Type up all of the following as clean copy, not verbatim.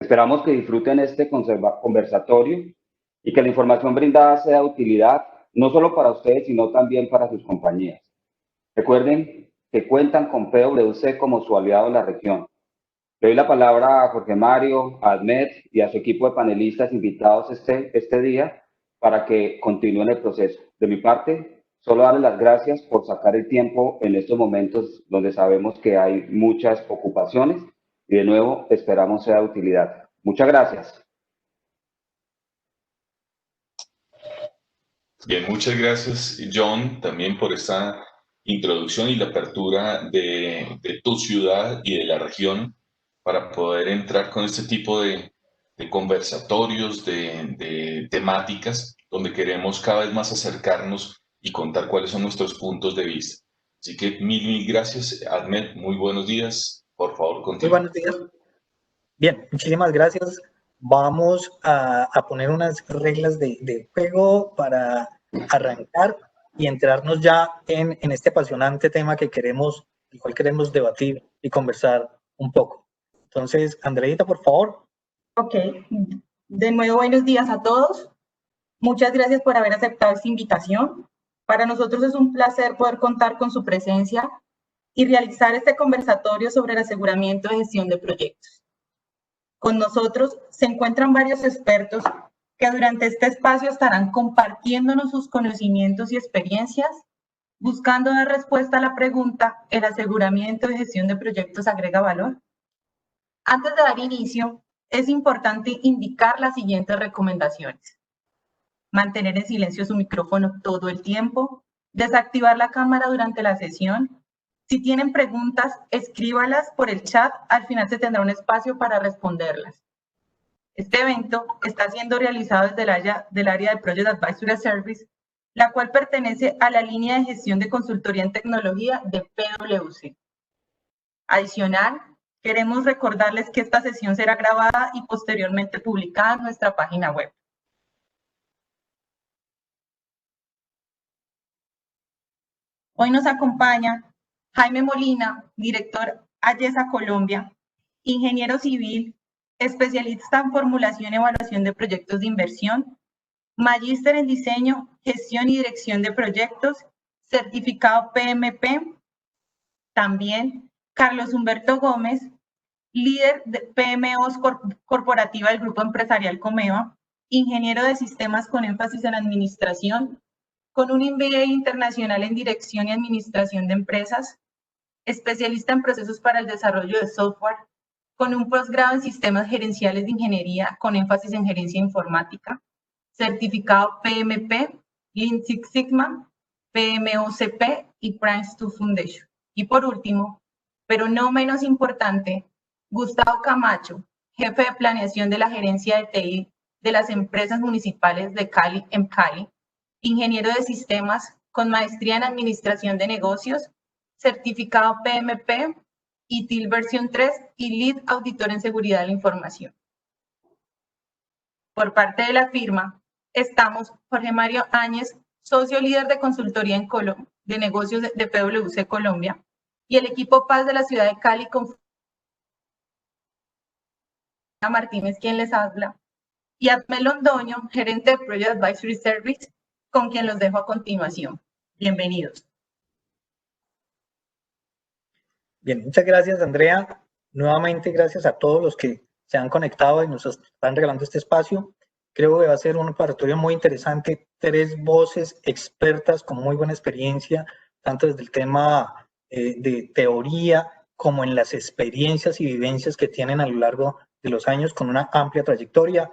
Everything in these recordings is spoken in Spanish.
Esperamos que disfruten este conversatorio y que la información brindada sea de utilidad no solo para ustedes, sino también para sus compañías. Recuerden que cuentan con PwC como su aliado en la región. Le doy la palabra a Jorge Mario, a Ahmed y a su equipo de panelistas invitados este día para que continúen el proceso. De mi parte, solo darles las gracias por sacar el tiempo en estos momentos donde sabemos que hay muchas ocupaciones y de nuevo esperamos sea de utilidad. Muchas gracias. Bien, muchas gracias, John, también por esta introducción y la apertura de tu ciudad y de la región para poder entrar con este tipo de conversatorios, de temáticas, donde queremos cada vez más acercarnos y contar cuáles son nuestros puntos de vista. Así que mil gracias, Ahmed, muy buenos días. Por favor, continúa. Muy buenos días. Bien, muchísimas gracias. Vamos a poner unas reglas de juego para arrancar y entrarnos ya en este apasionante tema el cual queremos debatir y conversar un poco. Entonces, Andreita, por favor. Ok, de nuevo buenos días a todos. Muchas gracias por haber aceptado esta invitación. Para nosotros es un placer poder contar con su presencia y realizar este conversatorio sobre el aseguramiento de gestión de proyectos. Con nosotros se encuentran varios expertos que durante este espacio estarán compartiéndonos sus conocimientos y experiencias, buscando dar respuesta a la pregunta, ¿el aseguramiento de gestión de proyectos agrega valor? Antes de dar inicio, es importante indicar las siguientes recomendaciones. Mantener en silencio su micrófono todo el tiempo, desactivar la cámara durante la sesión. Si tienen preguntas, escríbalas por el chat, al final se tendrá un espacio para responderlas. Este evento está siendo realizado desde el área de Project Advisory Service, la cual pertenece a la línea de gestión de consultoría en tecnología de PwC. Adicional, queremos recordarles que esta sesión será grabada y posteriormente publicada en nuestra página web. Hoy nos acompaña Jaime Molina, director AYESA Colombia, ingeniero civil, especialista en formulación y evaluación de proyectos de inversión, magíster en diseño, gestión y dirección de proyectos, certificado PMP. También Carlos Humberto Gómez, líder de PMOs corporativa del Grupo Empresarial Comeva, ingeniero de sistemas con énfasis en administración, con un MBA internacional en dirección y administración de empresas, especialista en procesos para el desarrollo de software, con un posgrado en sistemas gerenciales de ingeniería con énfasis en gerencia informática, certificado PMP, Lean Six Sigma, PMOCP y Prince2 Foundation. Y por último, pero no menos importante, Gustavo Camacho, jefe de planeación de la gerencia de TI de las empresas municipales de Cali, en Cali, ingeniero de sistemas con maestría en administración de negocios, certificado PMP, ITIL versión 3 y lead auditor en seguridad de la información. Por parte de la firma, estamos Jorge Mario Áñez, socio líder de consultoría de negocios de PwC Colombia, y el equipo Paz de la ciudad de Cali con Martínez, quien les habla, y Ahmed Londoño, gerente de Project Advisory Service, con quien los dejo a continuación. Bienvenidos. Bien, muchas gracias, Andrea. Nuevamente, gracias a todos los que se han conectado y nos están regalando este espacio. Creo que va a ser un laboratorio muy interesante. 3 voces expertas con muy buena experiencia, tanto desde el tema de teoría como en las experiencias y vivencias que tienen a lo largo de los años con una amplia trayectoria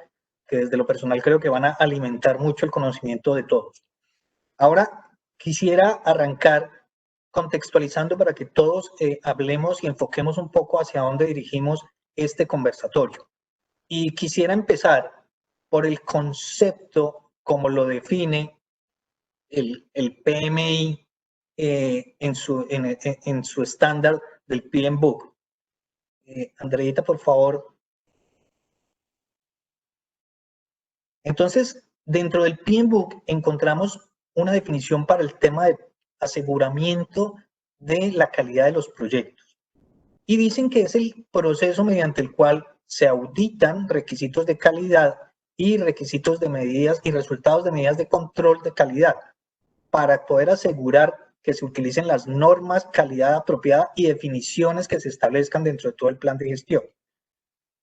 que desde lo personal creo que van a alimentar mucho el conocimiento de todos. Ahora quisiera arrancar contextualizando para que todos hablemos y enfoquemos un poco hacia dónde dirigimos este conversatorio. Y quisiera empezar por el concepto como lo define el PMI en su estándar del PM Book. Andreita, por favor. Entonces, dentro del PM Book encontramos una definición para el tema de aseguramiento de la calidad de los proyectos. Y dicen que es el proceso mediante el cual se auditan requisitos de calidad y requisitos de medidas y resultados de medidas de control de calidad para poder asegurar que se utilicen las normas, calidad apropiada y definiciones que se establezcan dentro de todo el plan de gestión.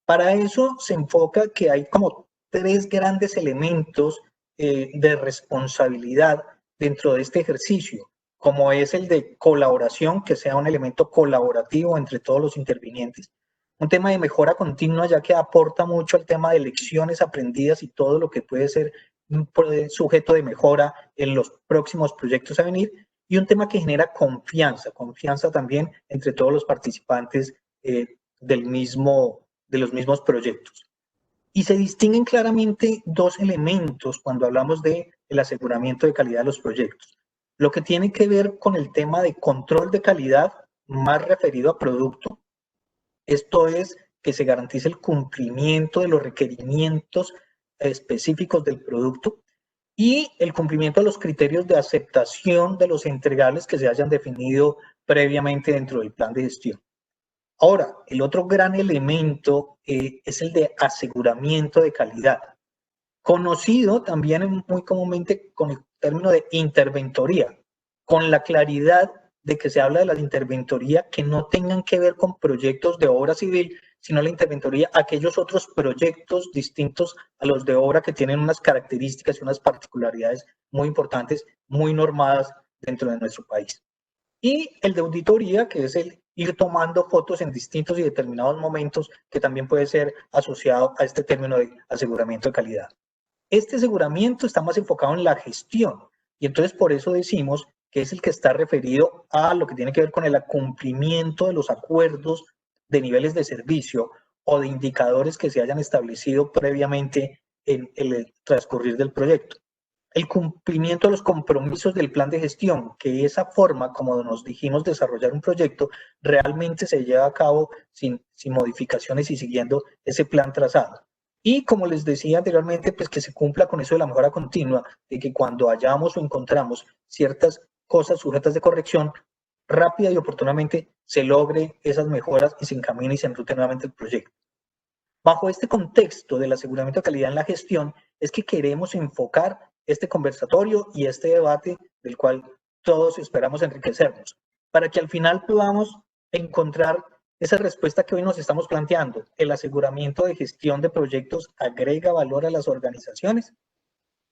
Para eso se enfoca que hay como 3 grandes elementos de responsabilidad dentro de este ejercicio, como es el de colaboración, que sea un elemento colaborativo entre todos los intervinientes, un tema de mejora continua, ya que aporta mucho al tema de lecciones aprendidas y todo lo que puede ser un sujeto de mejora en los próximos proyectos a venir, y un tema que genera confianza también entre todos los participantes de los mismos proyectos. Y se distinguen claramente 2 elementos cuando hablamos del aseguramiento de calidad de los proyectos. Lo que tiene que ver con el tema de control de calidad, más referido a producto. Esto es que se garantice el cumplimiento de los requerimientos específicos del producto y el cumplimiento de los criterios de aceptación de los entregables que se hayan definido previamente dentro del plan de gestión. Ahora, el otro gran elemento es el de aseguramiento de calidad, conocido también muy comúnmente con el término de interventoría, con la claridad de que se habla de la interventoría que no tengan que ver con proyectos de obra civil, sino la interventoría aquellos otros proyectos distintos a los de obra que tienen unas características y unas particularidades muy importantes, muy normadas dentro de nuestro país. Y el de auditoría, que es el ir tomando fotos en distintos y determinados momentos, que también puede ser asociado a este término de aseguramiento de calidad. Este aseguramiento está más enfocado en la gestión, y entonces por eso decimos que es el que está referido a lo que tiene que ver con el cumplimiento de los acuerdos de niveles de servicio o de indicadores que se hayan establecido previamente en el transcurrir del proyecto. El cumplimiento de los compromisos del plan de gestión, que esa forma, como nos dijimos, desarrollar un proyecto, realmente se lleva a cabo sin modificaciones y siguiendo ese plan trazado. Y como les decía anteriormente, pues que se cumpla con eso de la mejora continua, de que cuando hallamos o encontramos ciertas cosas sujetas de corrección, rápida y oportunamente se logre esas mejoras y se encamine y se enrute nuevamente el proyecto. Bajo este contexto del aseguramiento de calidad en la gestión, es que queremos enfocar este conversatorio y este debate del cual todos esperamos enriquecernos, para que al final podamos encontrar esa respuesta que hoy nos estamos planteando. El aseguramiento de gestión de proyectos agrega valor a las organizaciones.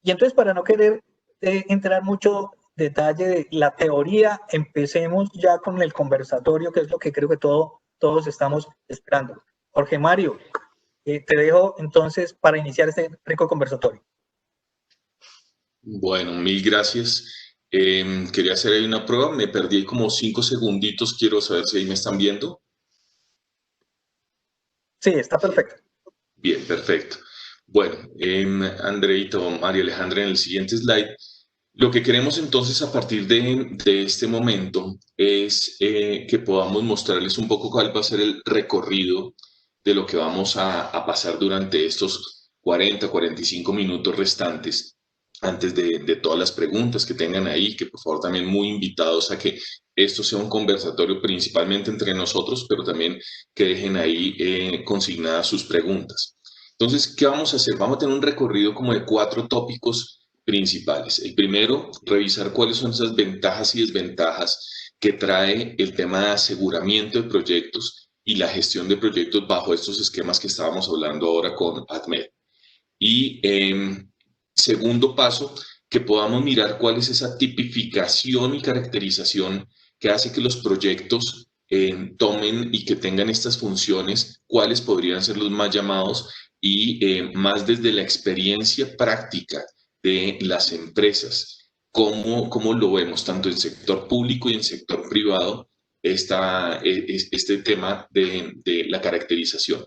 Y entonces, para no querer entrar mucho detalle de la teoría, empecemos ya con el conversatorio, que es lo que creo que todos estamos esperando. Jorge Mario, te dejo entonces para iniciar este rico conversatorio. Bueno, mil gracias. Quería hacer ahí una prueba, me perdí como 5 segunditos, quiero saber si ahí me están viendo. Sí, está perfecto. Bien, perfecto. Bueno, Andreito, María Alejandra, en el siguiente slide, lo que queremos entonces a partir de este momento es que podamos mostrarles un poco cuál va a ser el recorrido de lo que vamos a pasar durante estos 40-45 minutos restantes, antes de todas las preguntas que tengan ahí, que por favor también muy invitados a que esto sea un conversatorio principalmente entre nosotros, pero también que dejen ahí consignadas sus preguntas. Entonces, ¿qué vamos a hacer? Vamos a tener un recorrido como de 4 tópicos principales. El primero, revisar cuáles son esas ventajas y desventajas que trae el tema de aseguramiento de proyectos y la gestión de proyectos bajo estos esquemas que estábamos hablando ahora con ADMED. Y segundo paso, que podamos mirar cuál es esa tipificación y caracterización que hace que los proyectos tomen y que tengan estas funciones, cuáles podrían ser los más llamados y más desde la experiencia práctica de las empresas, cómo lo vemos tanto en el sector público y en el sector privado, este tema de la caracterización.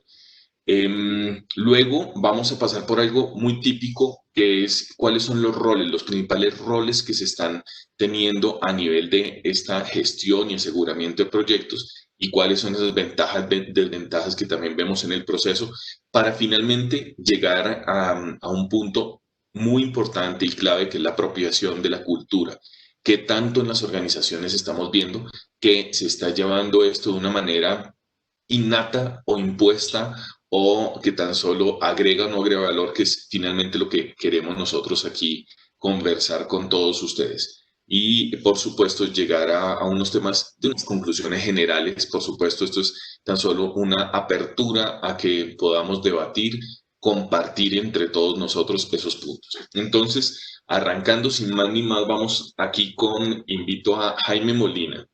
Luego vamos a pasar por algo muy típico, que es cuáles son los roles, los principales roles que se están teniendo a nivel de esta gestión y aseguramiento de proyectos y cuáles son esas ventajas, desventajas que también vemos en el proceso, para finalmente llegar a un punto muy importante y clave, que es la apropiación de la cultura, que tanto en las organizaciones estamos viendo que se está llevando esto de una manera innata o impuesta o que tan solo agrega o no agrega valor, que es finalmente lo que queremos nosotros aquí conversar con todos ustedes. Y por supuesto llegar a unos temas de unas conclusiones generales. Por supuesto, esto es tan solo una apertura a que podamos debatir, compartir entre todos nosotros esos puntos. Entonces, arrancando sin más ni más, vamos aquí invito a Jaime Molina,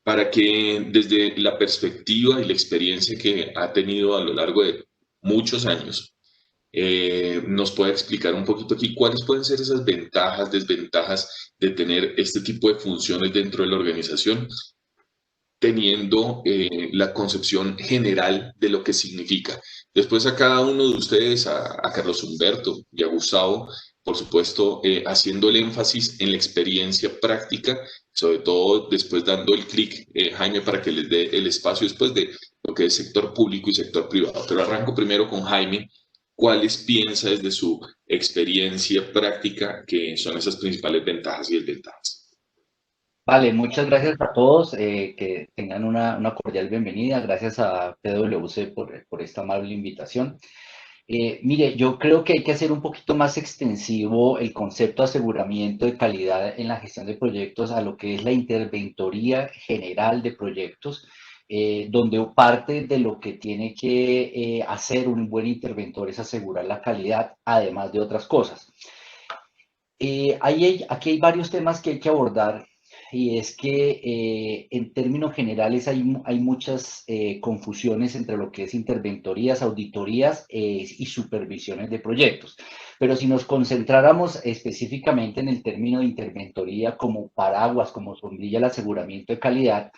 para que desde la perspectiva y la experiencia que ha tenido a lo largo de muchos años, nos pueda explicar un poquito aquí cuáles pueden ser esas ventajas, desventajas de tener este tipo de funciones dentro de la organización, teniendo la concepción general de lo que significa. Después a cada uno de ustedes, a Carlos Humberto y a Gustavo, por supuesto, haciendo el énfasis en la experiencia práctica, sobre todo después dando el clic, Jaime, para que les dé el espacio después de lo que es sector público y sector privado. Pero arranco primero con Jaime. ¿Cuáles piensa desde su experiencia práctica que son esas principales ventajas y desventajas? Vale, muchas gracias a todos, que tengan una cordial bienvenida. Gracias a PwC por esta amable invitación. Mire, yo creo que hay que hacer un poquito más extensivo el concepto de aseguramiento de calidad en la gestión de proyectos a lo que es la interventoría general de proyectos, donde parte de lo que tiene que hacer un buen interventor es asegurar la calidad, además de otras cosas. Aquí hay varios temas que hay que abordar, y es que en términos generales hay muchas confusiones entre lo que es interventorías, auditorías y supervisiones de proyectos. Pero si nos concentráramos específicamente en el término de interventoría como paraguas, como sombrilla el aseguramiento de calidad,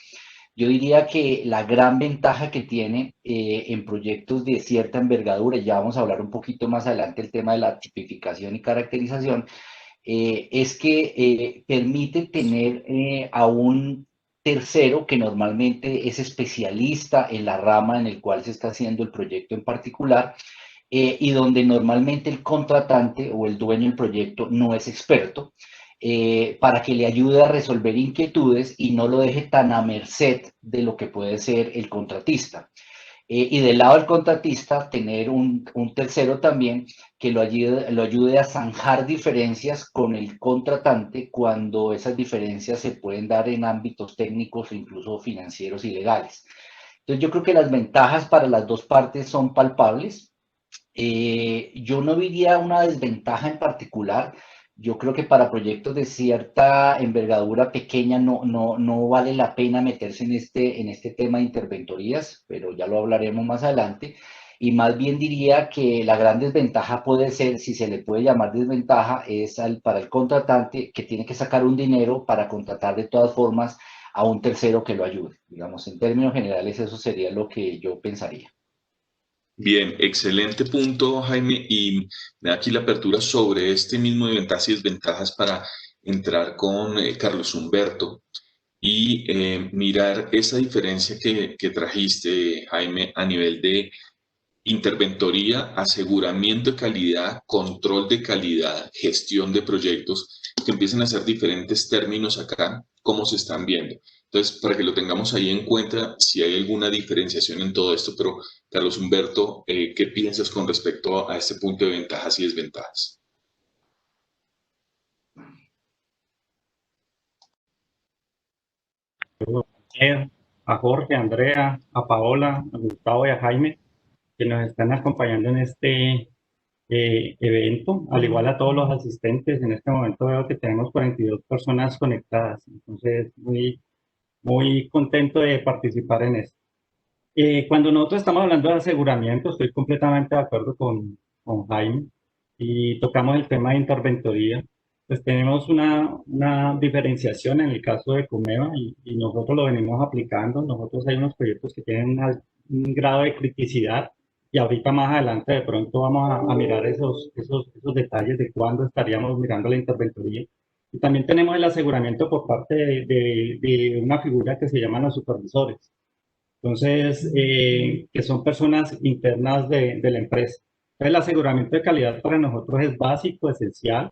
yo diría que la gran ventaja que tiene en proyectos de cierta envergadura, y ya vamos a hablar un poquito más adelante el tema de la tipificación y caracterización, es que permite tener a un tercero que normalmente es especialista en la rama en el cual se está haciendo el proyecto en particular, y donde normalmente el contratante o el dueño del proyecto no es experto, para que le ayude a resolver inquietudes y no lo deje tan a merced de lo que puede ser el contratista. Y del lado del contratista, tener un tercero también que lo ayude a zanjar diferencias con el contratante cuando esas diferencias se pueden dar en ámbitos técnicos o incluso financieros y legales. Entonces, yo creo que las ventajas para las dos partes son palpables. Yo no diría una desventaja en particular. Yo creo que para proyectos de cierta envergadura pequeña no vale la pena meterse en este tema de interventorías, pero ya lo hablaremos más adelante. Y más bien diría que la gran desventaja puede ser, si se le puede llamar desventaja, es para el contratante, que tiene que sacar un dinero para contratar de todas formas a un tercero que lo ayude. Digamos, en términos generales, eso sería lo que yo pensaría. Bien, excelente punto, Jaime, y me da aquí la apertura sobre este mismo de ventajas y desventajas para entrar con Carlos Humberto y mirar esa diferencia que trajiste, Jaime, a nivel de interventoría, aseguramiento de calidad, control de calidad, gestión de proyectos, que empiecen a ser diferentes términos acá, cómo se están viendo. Entonces, para que lo tengamos ahí en cuenta, si hay alguna diferenciación en todo esto, pero Carlos Humberto, ¿qué piensas con respecto a este punto de ventajas y desventajas? A Jorge, a Andrea, a Paola, a Gustavo y a Jaime, que nos están acompañando en este evento, al igual a todos los asistentes. En este momento veo que tenemos 42 personas conectadas, entonces muy contento de participar en esto. Cuando nosotros estamos hablando de aseguramiento, estoy completamente de acuerdo con Jaime, y tocamos el tema de interventoría. Pues tenemos una diferenciación en el caso de Comeva, y nosotros lo venimos aplicando. Nosotros hay unos proyectos que tienen un grado de criticidad, y ahorita más adelante de pronto vamos a mirar esos detalles de cuándo estaríamos mirando la interventoría. Y también tenemos el aseguramiento por parte de una figura que se llaman los supervisores. Entonces, que son personas internas de la empresa. Entonces, el aseguramiento de calidad para nosotros es básico, esencial.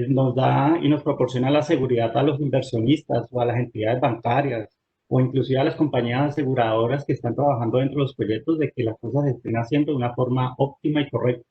Nos da y nos proporciona la seguridad a los inversionistas o a las entidades bancarias o inclusive a las compañías aseguradoras que están trabajando dentro de los proyectos de que las cosas se estén haciendo de una forma óptima y correcta.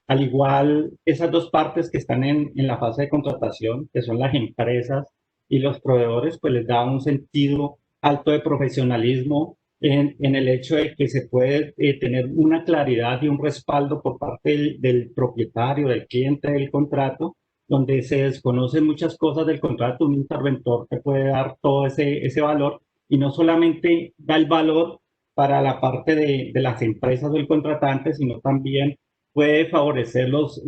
Al igual, esas dos partes que están en la fase de contratación, que son las empresas y los proveedores, pues les da un sentido alto de profesionalismo en el hecho de que se puede tener una claridad y un respaldo por parte del propietario, del cliente del contrato, donde se desconocen muchas cosas del contrato. Un interventor te puede dar todo ese valor y no solamente da el valor para la parte de las empresas o el contratante, sino también puede favorecer los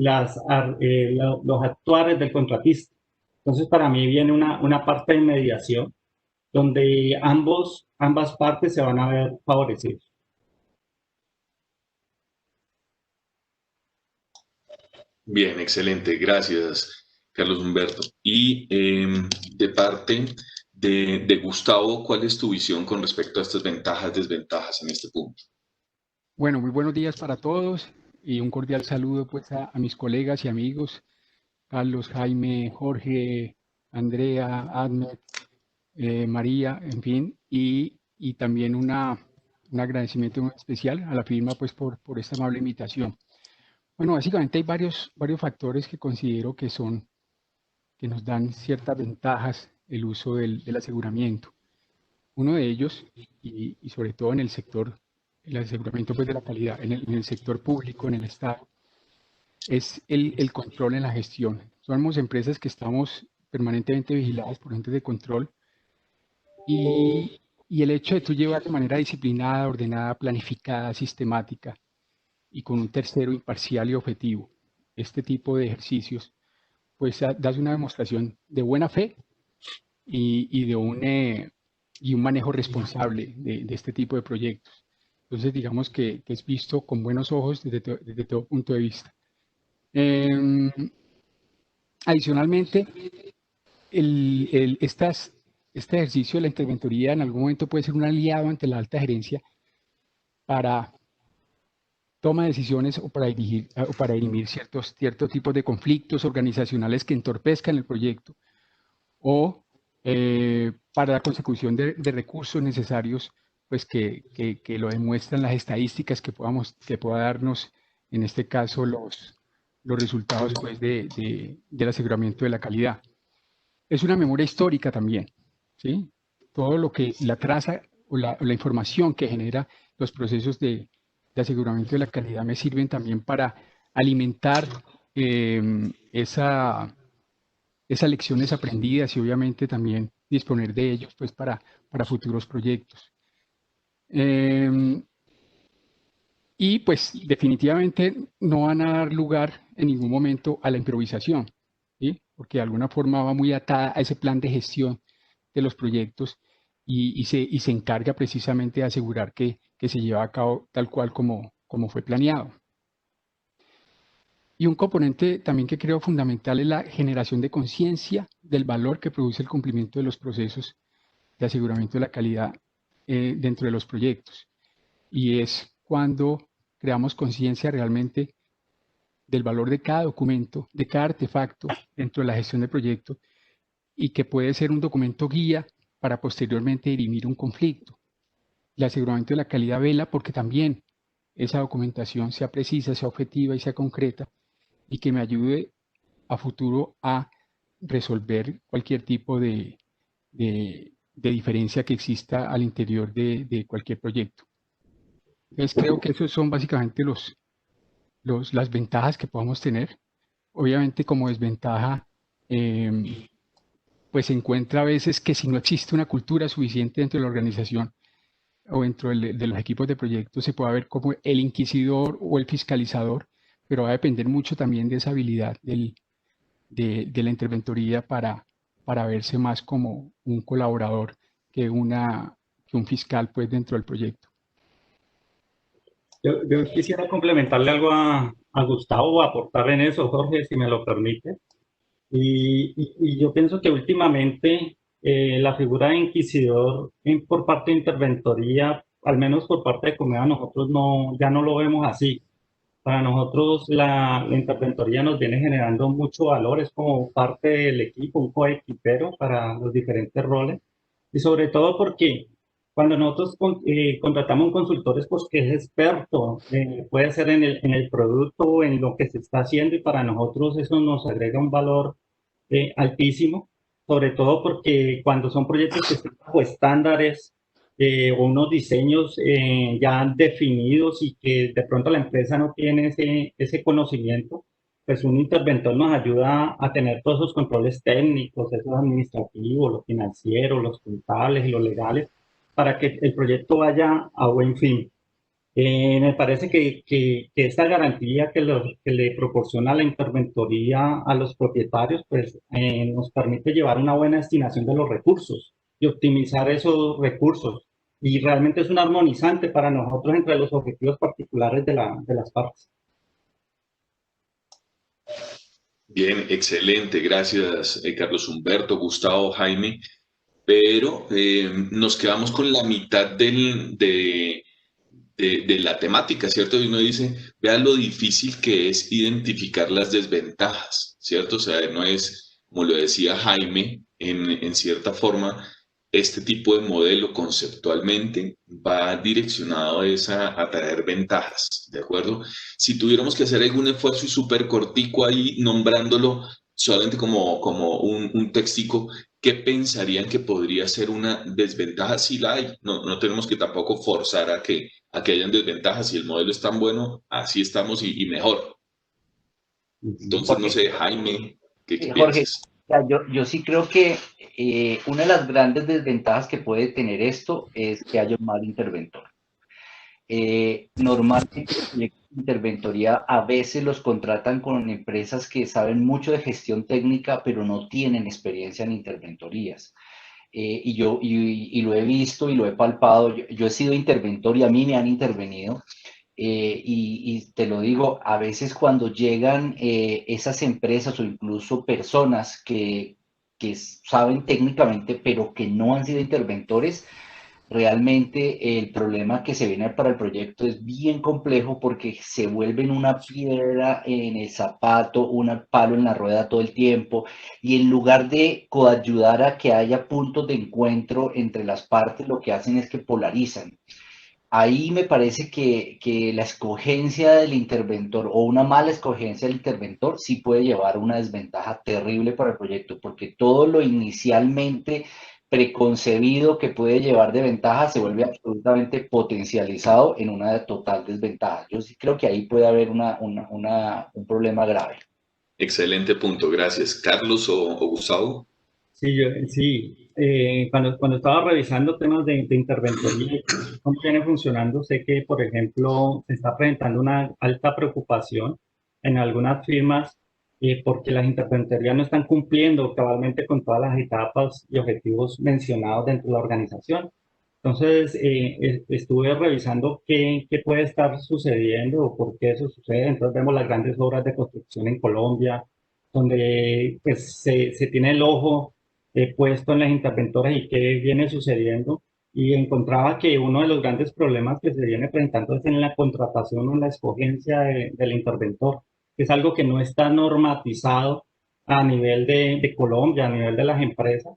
actuares del contratista. Entonces, para mí viene una parte de mediación donde ambas partes se van a ver favorecidos. Bien, excelente. Gracias, Carlos Humberto. Y de parte de Gustavo, ¿cuál es tu visión con respecto a estas ventajas, desventajas en este punto? Bueno, muy buenos días para todos y un cordial saludo pues a mis colegas y amigos, Carlos, Jaime, Jorge, Andrea, Admet, María, en fin, y también un agradecimiento muy especial a la firma pues por esta amable invitación. Bueno, básicamente hay varios factores que considero que nos dan ciertas ventajas el uso del aseguramiento. Uno de ellos, y sobre todo en el sector, el aseguramiento pues de la calidad, en el sector público, en el Estado, es el control en la gestión. Somos empresas que estamos permanentemente vigiladas por entes de control y el hecho de tú llevar de manera disciplinada, ordenada, planificada, sistemática y con un tercero imparcial y objetivo este tipo de ejercicios, pues das una demostración de buena fe y de un manejo responsable de este tipo de proyectos. Entonces, digamos que es visto con buenos ojos desde todo punto de vista. Adicionalmente, este ejercicio de la interventoría en algún momento puede ser un aliado ante la alta gerencia para toma de decisiones o para dirimir ciertos tipos de conflictos organizacionales que entorpezcan el proyecto o para la consecución de recursos necesarios, pues que lo demuestran las estadísticas que pueda darnos, en este caso, los resultados pues, del aseguramiento de la calidad. Es una memoria histórica también, ¿sí? Todo lo que la traza o la información que genera los procesos de aseguramiento de la calidad me sirven también para alimentar esas lecciones aprendidas y obviamente también disponer de ellos pues para futuros proyectos. Y pues definitivamente no van a dar lugar en ningún momento a la improvisación, ¿sí? Porque de alguna forma va muy atada a ese plan de gestión de los proyectos y se encarga precisamente de asegurar que se lleva a cabo tal cual como fue planeado. Y un componente también que creo fundamental es la generación de conciencia del valor que produce el cumplimiento de los procesos de aseguramiento de la calidad dentro de los proyectos. Y es cuando creamos conciencia realmente del valor de cada documento, de cada artefacto dentro de la gestión del proyecto y que puede ser un documento guía para posteriormente dirimir un conflicto. El aseguramiento de la calidad vela porque también esa documentación sea precisa, sea objetiva y sea concreta y que me ayude a futuro a resolver cualquier tipo de diferencia que exista al interior de cualquier proyecto. Entonces creo que esos son básicamente las ventajas que podamos tener. Obviamente como desventaja, pues se encuentra a veces que si no existe una cultura suficiente dentro de la organización o dentro de los equipos de proyectos se puede ver como el inquisidor o el fiscalizador, pero va a depender mucho también de esa habilidad de la interventoría para verse más como un colaborador que un fiscal pues dentro del proyecto. Yo quisiera complementarle algo a Gustavo o aportar en eso, Jorge, si me lo permite. Y yo pienso que últimamente la figura de inquisidor por parte de interventoría, al menos por parte de Comeva, nosotros ya no lo vemos así. Para nosotros la interventoría nos viene generando mucho valor, es como parte del equipo, un coequipero para los diferentes roles. Y sobre todo porque cuando nosotros contratamos un consultor es porque es experto, puede ser en el producto o en lo que se está haciendo y para nosotros eso nos agrega un valor altísimo, sobre todo porque cuando son proyectos que están bajo estándares o unos diseños ya definidos y que de pronto la empresa no tiene ese conocimiento, pues un interventor nos ayuda a tener todos esos controles técnicos, esos administrativos, los financieros, los contables y los legales, para que el proyecto vaya a buen fin. Me parece que esta garantía que le proporciona la interventoría a los propietarios, pues nos permite llevar una buena destinación de los recursos y optimizar esos recursos. Y realmente es un armonizante para nosotros entre los objetivos particulares de las partes. Bien, excelente. Gracias, Carlos Humberto, Gustavo, Jaime. Pero nos quedamos con la mitad de la temática, ¿cierto? Y uno dice, vea lo difícil que es identificar las desventajas, ¿cierto? O sea, no es, como lo decía Jaime, en cierta forma, este tipo de modelo conceptualmente va direccionado a traer ventajas, ¿de acuerdo? Si tuviéramos que hacer algún esfuerzo y súper cortico ahí, nombrándolo solamente como un textico, ¿qué pensarían que podría ser una desventaja? Si la hay, no tenemos que tampoco forzar a que hayan desventajas. Si el modelo es tan bueno, así estamos y mejor. Entonces, no sé, Jaime, ¿qué Jorge, piensas? yo sí creo que una de las grandes desventajas que puede tener esto es que haya un mal interventor. Normalmente los proyectos de interventoría a veces los contratan con empresas que saben mucho de gestión técnica, pero no tienen experiencia en interventorías. Y lo he visto y lo he palpado. Yo he sido interventor y a mí me han intervenido. Y te lo digo, a veces cuando llegan esas empresas o incluso personas que saben técnicamente, pero que no han sido interventores, realmente el problema que se viene para el proyecto es bien complejo porque se vuelven una piedra en el zapato, un palo en la rueda todo el tiempo, y en lugar de coayudar a que haya puntos de encuentro entre las partes, lo que hacen es que polarizan. Ahí me parece que la escogencia del interventor o una mala escogencia del interventor sí puede llevar a una desventaja terrible para el proyecto, porque todo lo inicialmente preconcebido que puede llevar de ventaja se vuelve absolutamente potencializado en una total desventaja. Yo sí creo que ahí puede haber un problema grave. Excelente punto, gracias. ¿Carlos o Gustavo? Sí, cuando estaba revisando temas de interventoría y cómo viene funcionando, sé que, por ejemplo, se está presentando una alta preocupación en algunas firmas porque las interventorías no están cumpliendo cabalmente con todas las etapas y objetivos mencionados dentro de la organización. Entonces, estuve revisando qué puede estar sucediendo o por qué eso sucede. Entonces, vemos las grandes obras de construcción en Colombia, donde pues, se tiene el ojo puesto en las interventoras y qué viene sucediendo. Y encontraba que uno de los grandes problemas que se viene presentando es en la contratación o en la escogencia del interventor, que es algo que no está normatizado a nivel de Colombia, a nivel de las empresas.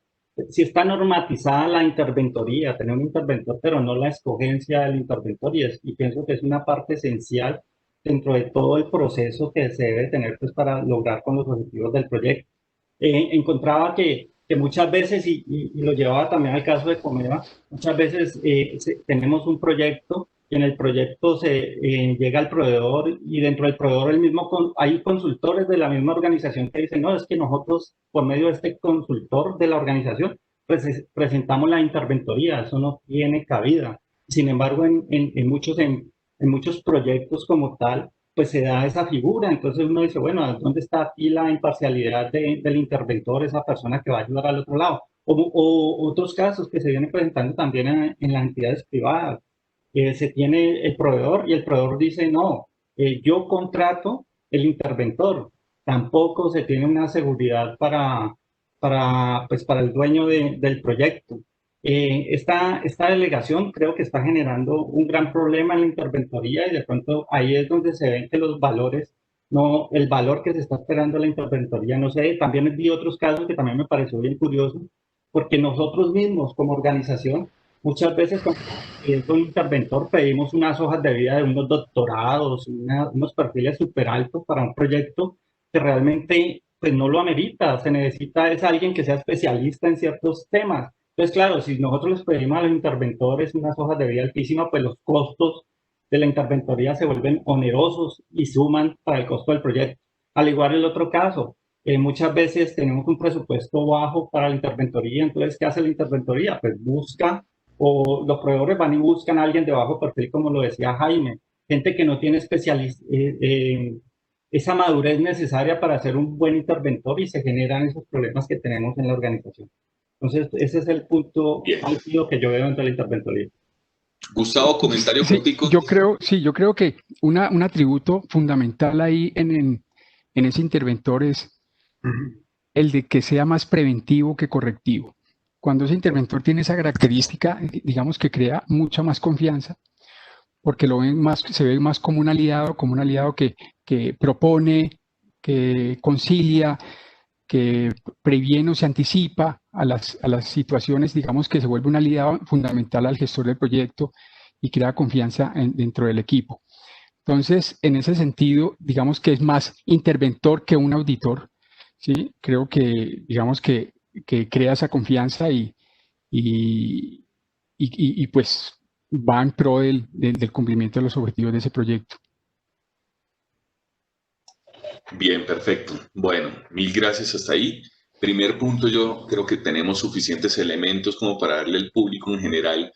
Si está normatizada la interventoría, tener un interventor, pero no la escogencia del interventor, y pienso que es una parte esencial dentro de todo el proceso que se debe tener pues, para lograr con los objetivos del proyecto. Encontraba que muchas veces, y lo llevaba también al caso de Comeva, muchas veces tenemos un proyecto y en el proyecto llega el proveedor y dentro del proveedor hay consultores de la misma organización que dicen, no, es que nosotros por medio de este consultor de la organización presentamos la interventoría, eso no tiene cabida. Sin embargo, en muchos proyectos como tal, pues se da esa figura, entonces uno dice, bueno, ¿dónde está aquí la imparcialidad del interventor, esa persona que va a ayudar al otro lado? O otros casos que se vienen presentando también en las entidades privadas. Se tiene el proveedor y el proveedor dice, no, yo contrato el interventor. Tampoco se tiene una seguridad pues, para el dueño del proyecto. Esta delegación creo que está generando un gran problema en la interventoría y de pronto ahí es donde se ven que los valores, no, el valor que se está esperando en la interventoría, no sé, también vi otros casos que también me pareció bien curioso, porque nosotros mismos como organización, muchas veces cuando es un interventor pedimos unas hojas de vida de unos doctorados, unos perfiles súper altos para un proyecto que realmente pues no lo amerita, se necesita es alguien que sea especialista en ciertos temas. Entonces, claro, si nosotros les pedimos a los interventores unas hojas de vida altísimas, pues los costos de la interventoría se vuelven onerosos y suman para el costo del proyecto. Al igual el otro caso, muchas veces tenemos un presupuesto bajo para la interventoría, entonces, ¿qué hace la interventoría? Pues busca, o los proveedores van y buscan a alguien de bajo perfil, como lo decía Jaime, gente que no tiene esa madurez necesaria para ser un buen interventor y se generan esos problemas que tenemos en la organización. Entonces, ese es el punto álgido que yo veo entre la interventoría. Gustavo, comentario cortico. Yo creo que un atributo fundamental ahí en ese interventor es el de que sea más preventivo que correctivo. Cuando ese interventor tiene esa característica, digamos que crea mucha más confianza, porque se ve más como un aliado que propone, que concilia, que previene o se anticipa a las situaciones, digamos que se vuelve un aliado fundamental al gestor del proyecto y crea confianza dentro del equipo. Entonces, en ese sentido, digamos que es más interventor que un auditor, ¿sí? Creo que, digamos que crea esa confianza y pues va en pro del cumplimiento de los objetivos de ese proyecto. Bien, perfecto. Bueno, mil gracias hasta ahí. Primer punto, yo creo que tenemos suficientes elementos como para darle al público en general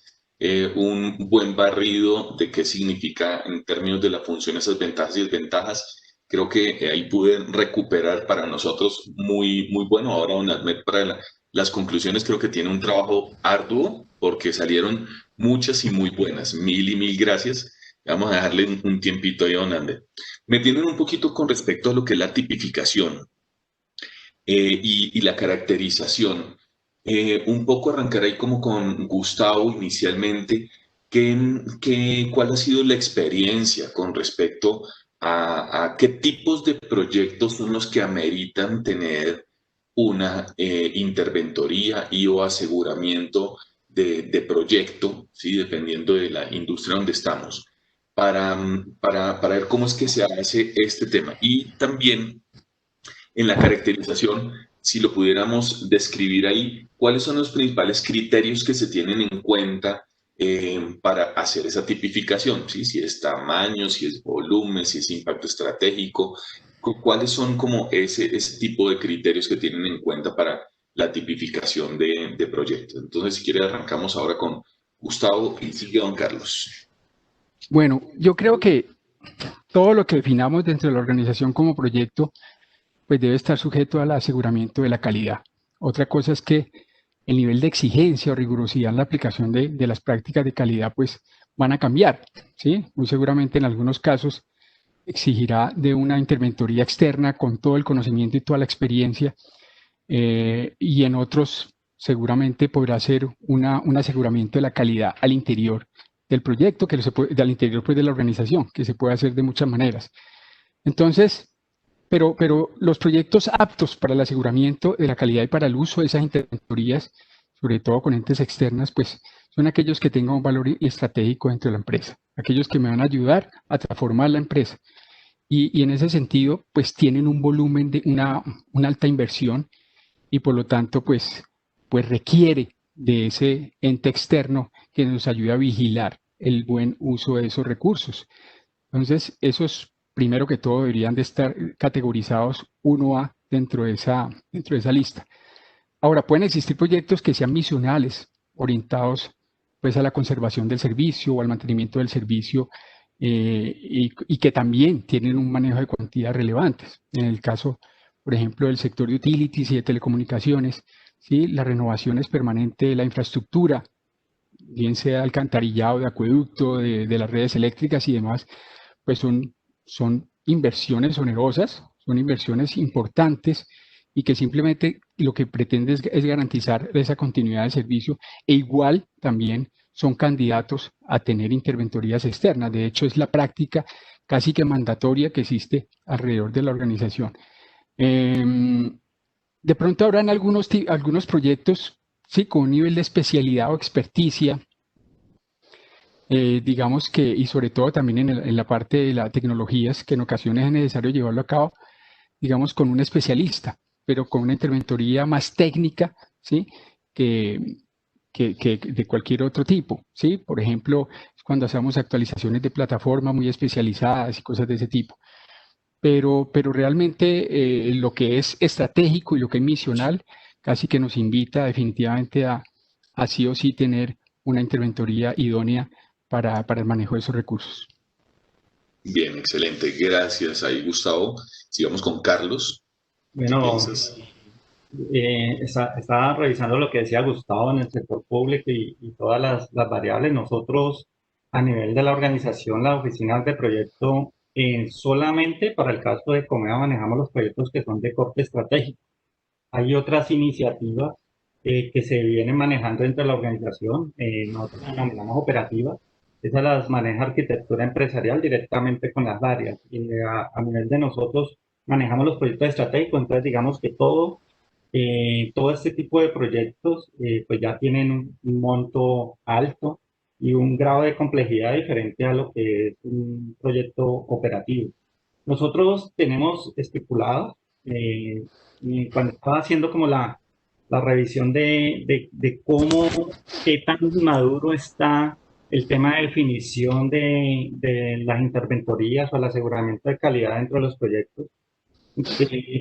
un buen barrido de qué significa en términos de la función esas ventajas y desventajas. Creo que ahí pude recuperar para nosotros muy bueno. Ahora, don Ahmed, para las conclusiones creo que tiene un trabajo arduo porque salieron muchas y muy buenas. Mil y mil gracias. Vamos a dejarle un tiempito ahí a don Ahmed. Me tienen un poquito con respecto a lo que es la tipificación y la caracterización. Un poco arrancar ahí como con Gustavo inicialmente. ¿Cuál ha sido la experiencia con respecto a qué tipos de proyectos son los que ameritan tener una interventoría y o aseguramiento de proyecto, ¿sí? Dependiendo de la industria donde estamos? Para ver cómo es que se hace este tema. Y también en la caracterización, si lo pudiéramos describir ahí, ¿cuáles son los principales criterios que se tienen en cuenta para hacer esa tipificación? ¿Sí? Si es tamaño, si es volumen, si es impacto estratégico, ¿cuáles son como ese tipo de criterios que tienen en cuenta para la tipificación de proyectos? Entonces, si quiere, arrancamos ahora con Gustavo y sigue don Carlos. Bueno, yo creo que todo lo que definamos dentro de la organización como proyecto, pues debe estar sujeto al aseguramiento de la calidad. Otra cosa es que el nivel de exigencia o rigurosidad en la aplicación de las prácticas de calidad, pues van a cambiar, ¿sí? Muy seguramente en algunos casos exigirá de una interventoría externa con todo el conocimiento y toda la experiencia, y en otros seguramente podrá ser un aseguramiento de la calidad al interior del proyecto, al interior pues, de la organización, que se puede hacer de muchas maneras. Entonces, pero los proyectos aptos para el aseguramiento de la calidad y para el uso de esas interventorías, sobre todo con entes externas, pues son aquellos que tengan un valor estratégico dentro de la empresa, aquellos que me van a ayudar a transformar la empresa. Y en ese sentido, pues tienen un volumen de una alta inversión y por lo tanto, pues requiere de ese ente externo que nos ayude a vigilar el buen uso de esos recursos. Entonces, esos, primero que todo, deberían de estar categorizados 1A dentro de esa lista. Ahora, pueden existir proyectos que sean misionales, orientados pues, a la conservación del servicio o al mantenimiento del servicio, y que también tienen un manejo de cuantías relevantes. En el caso, por ejemplo, del sector de utilities y de telecomunicaciones, ¿sí? La renovación es permanente de la infraestructura, bien sea alcantarillado, de acueducto, de las redes eléctricas y demás, pues son inversiones onerosas, son inversiones importantes y que simplemente lo que pretende es garantizar esa continuidad de servicio, e igual también son candidatos a tener interventorías externas. De hecho, es la práctica casi que mandatoria que existe alrededor de la organización. De pronto habrán algunos proyectos sí, con un nivel de especialidad o experticia, digamos que, y sobre todo también en la parte de las tecnologías, que en ocasiones es necesario llevarlo a cabo, digamos, con un especialista, pero con una interventoría más técnica, ¿sí? Que de cualquier otro tipo, ¿sí? Por ejemplo, cuando hacemos actualizaciones de plataforma muy especializadas y cosas de ese tipo. Pero realmente lo que es estratégico y lo que es misional casi que nos invita definitivamente a sí o sí tener una interventoría idónea para el manejo de esos recursos. Bien, excelente. Gracias ahí, Gustavo. Sigamos con Carlos. ¿Qué Bueno, piensas? estaba revisando lo que decía Gustavo en el sector público y todas las variables. Nosotros, a nivel de la organización, las oficinas de proyecto, solamente para el caso de Comea manejamos los proyectos que son de corte estratégico. Hay otras iniciativas que se vienen manejando dentro de la organización. Nosotros las manejamos operativas. Esas las maneja arquitectura empresarial directamente con las áreas. Y a nivel de nosotros manejamos los proyectos estratégicos. Entonces, digamos que todo este tipo de proyectos pues ya tienen un monto alto y un grado de complejidad diferente a lo que es un proyecto operativo. Nosotros tenemos estipulados, y cuando estaba haciendo como la revisión de cómo, qué tan maduro está el tema de definición de las interventorías o el aseguramiento de calidad dentro de los proyectos,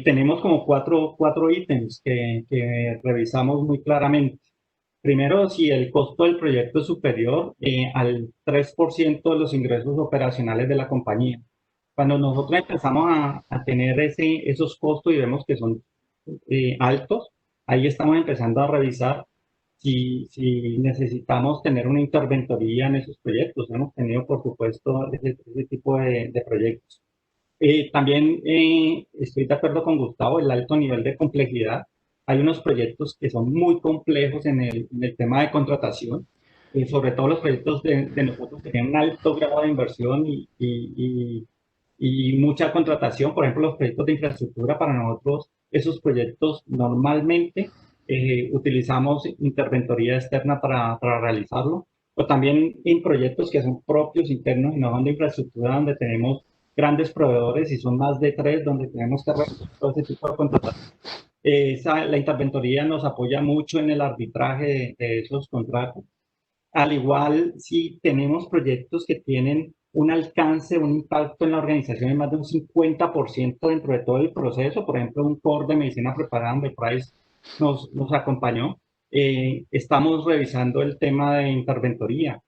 tenemos como cuatro ítems que revisamos muy claramente. Primero, si el costo del proyecto es superior al 3% de los ingresos operacionales de la compañía. Cuando nosotros empezamos a tener esos costos y vemos que son altos, ahí estamos empezando a revisar si necesitamos tener una interventoría en esos proyectos. Hemos tenido, por supuesto, ese tipo de proyectos. También estoy de acuerdo con Gustavo, el alto nivel de complejidad. Hay unos proyectos que son muy complejos en el tema de contratación, sobre todo los proyectos de nosotros que tienen un alto grado de inversión y mucha contratación. Por ejemplo, los proyectos de infraestructura, para nosotros, esos proyectos normalmente utilizamos interventoría externa para realizarlo, o también en proyectos que son propios, internos, y no son de infraestructura, donde tenemos grandes proveedores y son más de 3, donde tenemos que realizar todo ese tipo de contratación. La interventoría nos apoya mucho en el arbitraje de esos contratos. Al igual, si tenemos proyectos que tienen un alcance, un impacto en la organización de más de un 50% dentro de todo el proceso, por ejemplo, un core de medicina preparada donde Price nos acompañó, estamos revisando el tema de interventoría.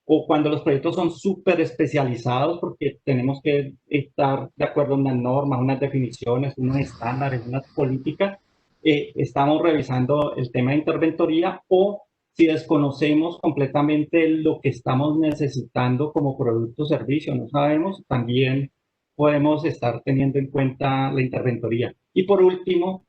O cuando los proyectos son súper especializados porque tenemos que estar de acuerdo a unas normas, unas definiciones, unos estándares, unas políticas, estamos revisando el tema de interventoría. O si desconocemos completamente lo que estamos necesitando como producto o servicio, no sabemos, también podemos estar teniendo en cuenta la interventoría. Y por último,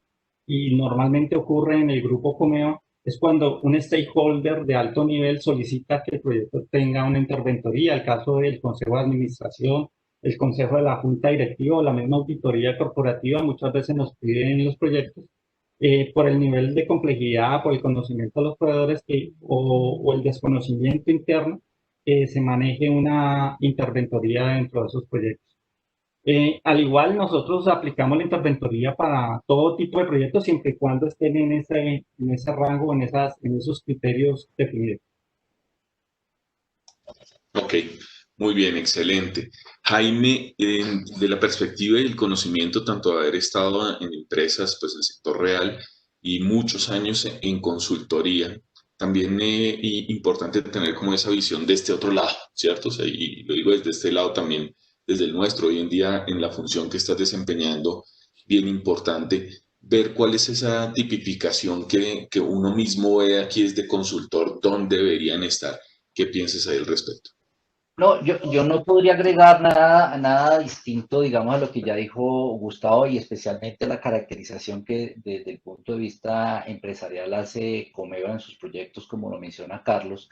y normalmente ocurre en el grupo Comeo, es cuando un stakeholder de alto nivel solicita que el proyecto tenga una interventoría. El caso del Consejo de Administración, el Consejo de la Junta Directiva o la misma auditoría corporativa muchas veces nos piden los proyectos por el nivel de complejidad, por el conocimiento de los proveedores o el desconocimiento interno, se maneje una interventoría dentro de esos proyectos. Al igual, nosotros aplicamos la interventoría para todo tipo de proyectos siempre y cuando estén en ese rango, en esos criterios definidos. Ok, muy bien, excelente. Jaime, de la perspectiva y el conocimiento, tanto de haber estado en empresas, pues en el sector real y muchos años en consultoría, también es importante tener como esa visión de este otro lado, ¿cierto? O sea, y lo digo desde este lado también, desde el nuestro, hoy en día en la función que estás desempeñando, bien importante ver cuál es esa tipificación que uno mismo ve aquí desde consultor, dónde deberían estar. ¿Qué piensas ahí al respecto? No, yo no podría agregar nada distinto, digamos, a lo que ya dijo Gustavo, y especialmente la caracterización que desde el punto de vista empresarial hace Comeva en sus proyectos, como lo menciona Carlos.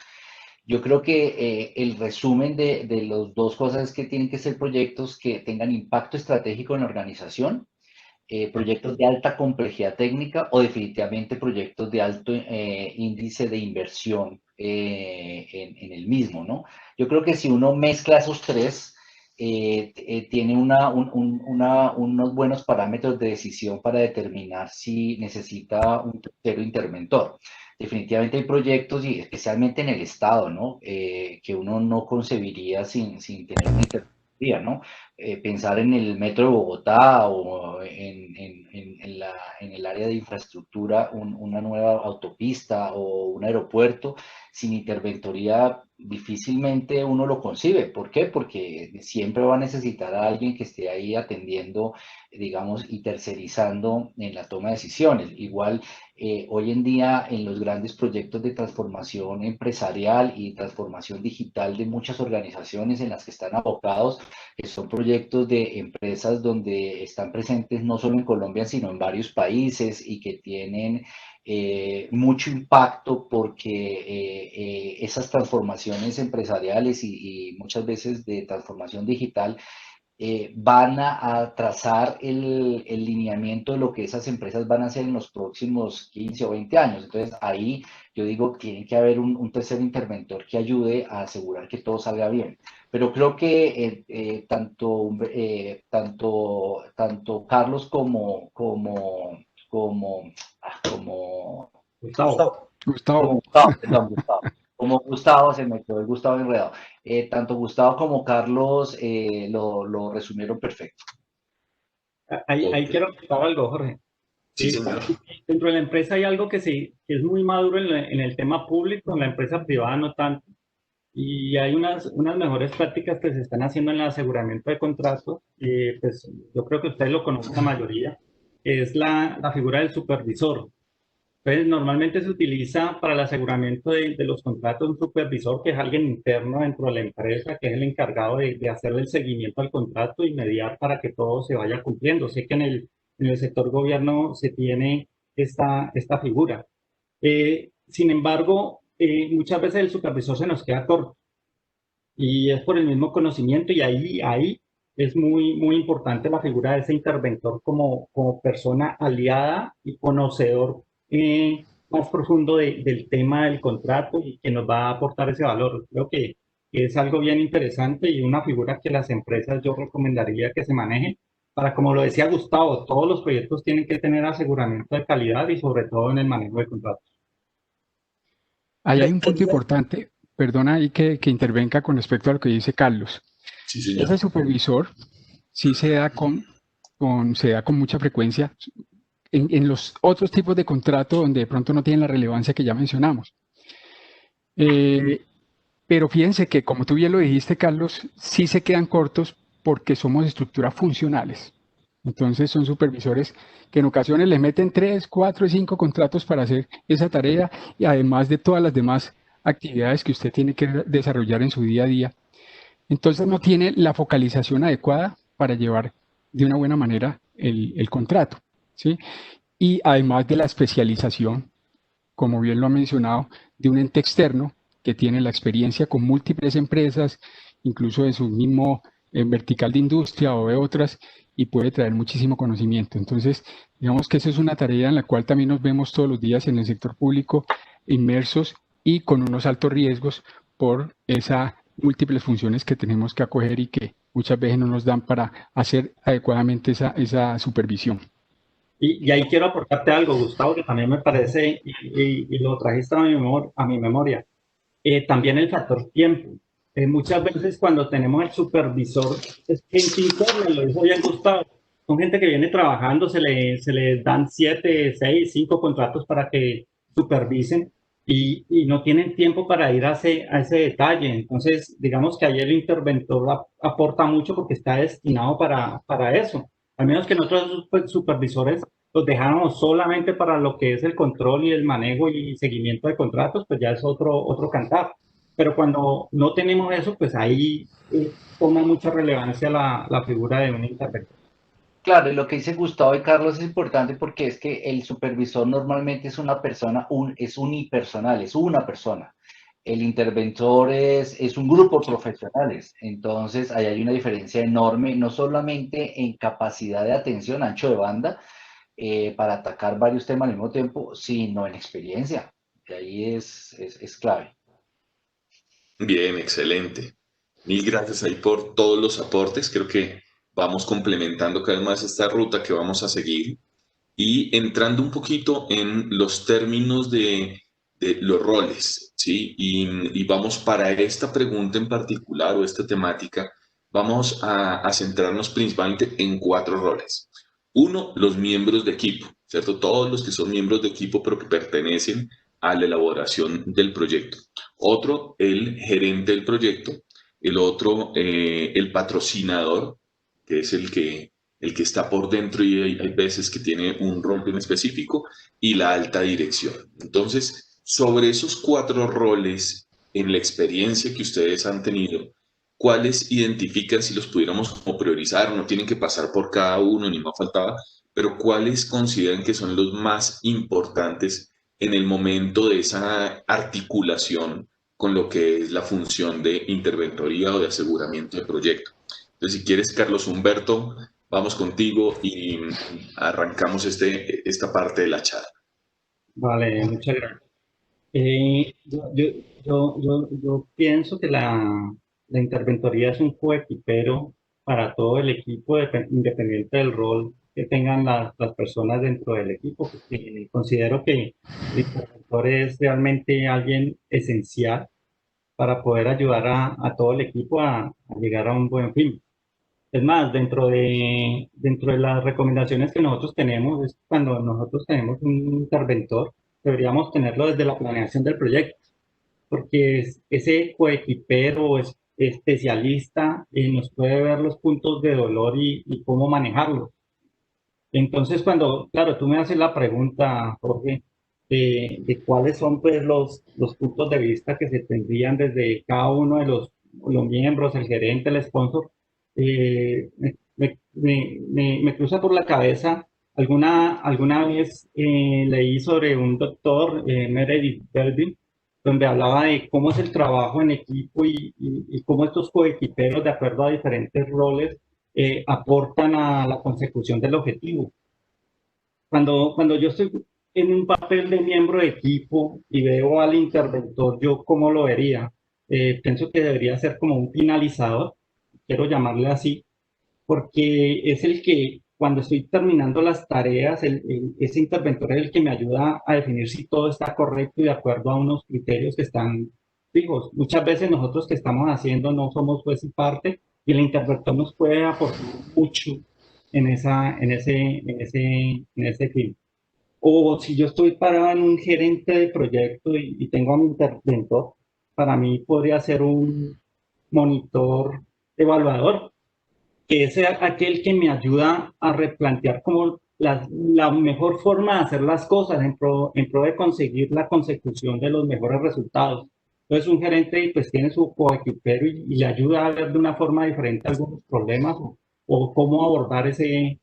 Yo creo que el resumen de las dos cosas es que tienen que ser proyectos que tengan impacto estratégico en la organización, proyectos de alta complejidad técnica o definitivamente proyectos de alto índice de inversión en el mismo, ¿no? Yo creo que si uno mezcla esos tres, tiene unos buenos parámetros de decisión para determinar si necesita un tercero interventor. Definitivamente hay proyectos, y especialmente en el Estado, ¿no? Que uno no concebiría sin tener una interventoría, ¿no? Pensar en el metro de Bogotá o en el área de infraestructura, una nueva autopista o un aeropuerto, sin interventoría difícilmente uno lo concibe. ¿Por qué? Porque siempre va a necesitar a alguien que esté ahí atendiendo, digamos, y tercerizando en la toma de decisiones. Igual, hoy en día en los grandes proyectos de transformación empresarial y transformación digital de muchas organizaciones en las que están abocados, que son proyectos de empresas donde están presentes no solo en Colombia, sino en varios países y que tienen mucho impacto porque esas transformaciones empresariales y muchas veces de transformación digital van a trazar el lineamiento de lo que esas empresas van a hacer en los próximos 15 o 20 años. Entonces, ahí yo digo, tiene que haber un tercer interventor que ayude a asegurar que todo salga bien. Pero creo que tanto Carlos como Gustavo. Gustavo. Como Gustavo, se me quedó el Gustavo enredado. Tanto Gustavo como Carlos lo resumieron perfecto. Ahí quiero contar algo, Jorge. Sí, señor. Dentro de la empresa hay algo que es muy maduro en el tema público, en la empresa privada no tanto. Y hay unas mejores prácticas que se están haciendo en el aseguramiento de contratos. Pues yo creo que ustedes lo conocen la mayoría. Es la figura del supervisor. Entonces, normalmente se utiliza para el aseguramiento de los contratos un supervisor, que es alguien interno dentro de la empresa, que es el encargado de hacerle el seguimiento al contrato y mediar para que todo se vaya cumpliendo. Sé que en el sector gobierno se tiene esta figura. Sin embargo, muchas veces el supervisor se nos queda corto y es por el mismo conocimiento, y ahí es muy importante la figura de ese interventor como persona aliada y conocedor más profundo del tema del contrato y que nos va a aportar ese valor. Creo que es algo bien interesante y una figura que las empresas yo recomendaría que se manejen para, como lo decía Gustavo, todos los proyectos tienen que tener aseguramiento de calidad y sobre todo en el manejo de contratos. Ahí hay un punto importante, perdona ahí que intervenga con respecto a lo que dice Carlos. Sí, señor. Ese supervisor sí se da con mucha frecuencia en los otros tipos de contrato donde de pronto no tienen la relevancia que ya mencionamos. Pero fíjense que, como tú bien lo dijiste, Carlos, sí se quedan cortos porque somos estructuras funcionales. Entonces son supervisores que en ocasiones les meten 3, 4 y 5 contratos para hacer esa tarea, y además de todas las demás actividades que usted tiene que desarrollar en su día a día. Entonces no tiene la focalización adecuada para llevar de una buena manera el contrato, ¿sí? Y además de la especialización, como bien lo ha mencionado, de un ente externo que tiene la experiencia con múltiples empresas, incluso de su mismo vertical de industria o de otras, y puede traer muchísimo conocimiento. Entonces, digamos que esa es una tarea en la cual también nos vemos todos los días en el sector público, inmersos y con unos altos riesgos por esas múltiples funciones que tenemos que acoger y que muchas veces no nos dan para hacer adecuadamente esa supervisión. Y ahí quiero aportarte algo, Gustavo, que también me parece, y lo trajiste a mi memoria. También el factor tiempo. Muchas veces cuando tenemos el supervisor, es gente interna, lo dijo bien Gustavo, son gente que viene trabajando, se les dan 7, 6, 5 contratos para que supervisen y no tienen tiempo para ir a ese detalle. Entonces, digamos que ahí el interventor aporta mucho porque está destinado para eso. Al menos que nosotros supervisores los dejáramos solamente para lo que es el control y el manejo y seguimiento de contratos, pues ya es otro cantar. Pero cuando no tenemos eso, pues ahí toma mucha relevancia la figura de un interventor. Claro, y lo que dice Gustavo y Carlos es importante porque es que el supervisor normalmente es una persona, es unipersonal, es una persona. El interventor es un grupo de profesionales, entonces ahí hay una diferencia enorme, no solamente en capacidad de atención, ancho de banda, para atacar varios temas al mismo tiempo, sino en experiencia. Y ahí es clave. Bien, excelente. Mil gracias ahí por todos los aportes. Creo que vamos complementando cada vez más esta ruta que vamos a seguir y entrando un poquito en los términos de los roles, ¿sí? Y vamos para esta pregunta en particular o esta temática, vamos a centrarnos principalmente en 4 roles. Uno, los miembros de equipo, ¿cierto? Todos los que son miembros de equipo pero que pertenecen a la elaboración del proyecto. Otro, el gerente del proyecto. El otro, el patrocinador, que es el que está por dentro y hay veces que tiene un rol bien específico, y la alta dirección. Entonces, sobre esos 4 roles en la experiencia que ustedes han tenido, ¿cuáles identifican si los pudiéramos como priorizar? No tienen que pasar por cada uno, ni más faltaba, pero ¿cuáles consideran que son los más importantes en el momento de esa articulación con lo que es la función de interventoría o de aseguramiento de proyecto? Entonces, si quieres, Carlos Humberto, vamos contigo y arrancamos esta parte de la charla. Vale, muchas gracias. Yo pienso que la interventoría es un coequipero para todo el equipo, independiente del rol que tengan las personas dentro del equipo, porque considero que el interventor es realmente alguien esencial para poder ayudar a todo el equipo a llegar a un buen fin. Es más, dentro de las recomendaciones que nosotros tenemos, es cuando nosotros tenemos un interventor, deberíamos tenerlo desde la planeación del proyecto, porque ese coequipero es especialista nos puede ver los puntos de dolor y cómo manejarlos. Entonces, claro, tú me haces la pregunta, Jorge, de cuáles son pues, los puntos de vista que se tendrían desde cada uno de los miembros, el gerente, el sponsor, me cruza por la cabeza, alguna vez leí sobre un doctor, Meredith Belvin, donde hablaba de cómo es el trabajo en equipo y cómo estos coequiperos, de acuerdo a diferentes roles, aportan a la consecución del objetivo. Cuando yo estoy en un papel de miembro de equipo y veo al interventor, ¿yo cómo lo vería? Pienso que debería ser como un finalizador, quiero llamarle así, porque es el que cuando estoy terminando las tareas, ese interventor es el que me ayuda a definir si todo está correcto y de acuerdo a unos criterios que están fijos. Muchas veces nosotros que estamos haciendo no somos juez y parte y el interventor nos puede aportar mucho en ese fin. O si yo estoy parado en un gerente de proyecto y tengo a mi interventor, para mí podría ser un monitor evaluador, que es aquel que me ayuda a replantear como la mejor forma de hacer las cosas en pro de conseguir la consecución de los mejores resultados. Entonces un gerente pues tiene su coequipero y le ayuda a ver de una forma diferente algunos problemas o cómo abordar ese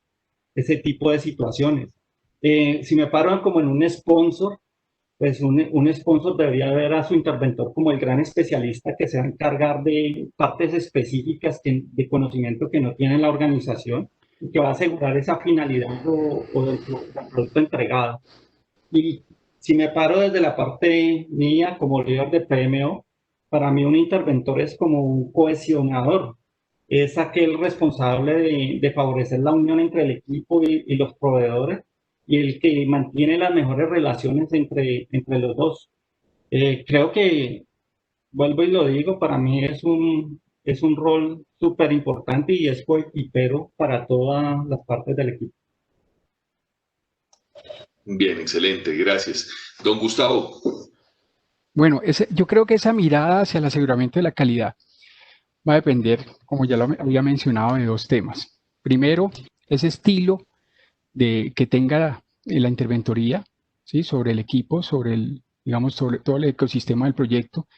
tipo de situaciones. Si me paro como en un sponsor, pues un sponsor debería ver a su interventor como el gran especialista que se va a encargar de partes específicas de conocimiento que no tiene la organización y que va a asegurar esa finalidad o del producto entregado. Y si me paro desde la parte mía como líder de PMO, para mí un interventor es como un cohesionador, es aquel responsable de favorecer la unión entre el equipo y los proveedores y el que mantiene las mejores relaciones entre los dos. Creo que, vuelvo y lo digo, para mí es un rol súper importante y es coequipero para todas las partes del equipo. Bien, excelente, gracias. Don Gustavo. Bueno, yo creo que esa mirada hacia el aseguramiento de la calidad va a depender, como ya lo había mencionado, de 2 temas. Primero, ese estilo que tenga la interventoría, ¿sí? Sobre el equipo, digamos, sobre todo el ecosistema del proyecto,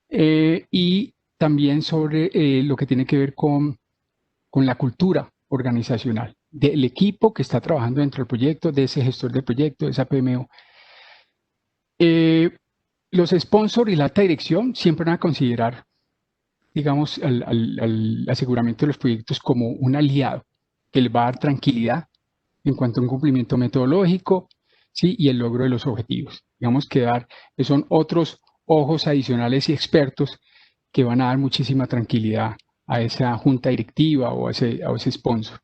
y también sobre lo que tiene que ver con la cultura organizacional del equipo que está trabajando dentro del proyecto, de ese gestor de proyecto, de esa PMO. los sponsors y la alta dirección siempre van a considerar, digamos, al aseguramiento de los proyectos como un aliado que les va a dar tranquilidad en cuanto a un cumplimiento metodológico, ¿sí? Y el logro de los objetivos. Digamos que son otros ojos adicionales y expertos que van a dar muchísima tranquilidad a esa junta directiva o a ese sponsor.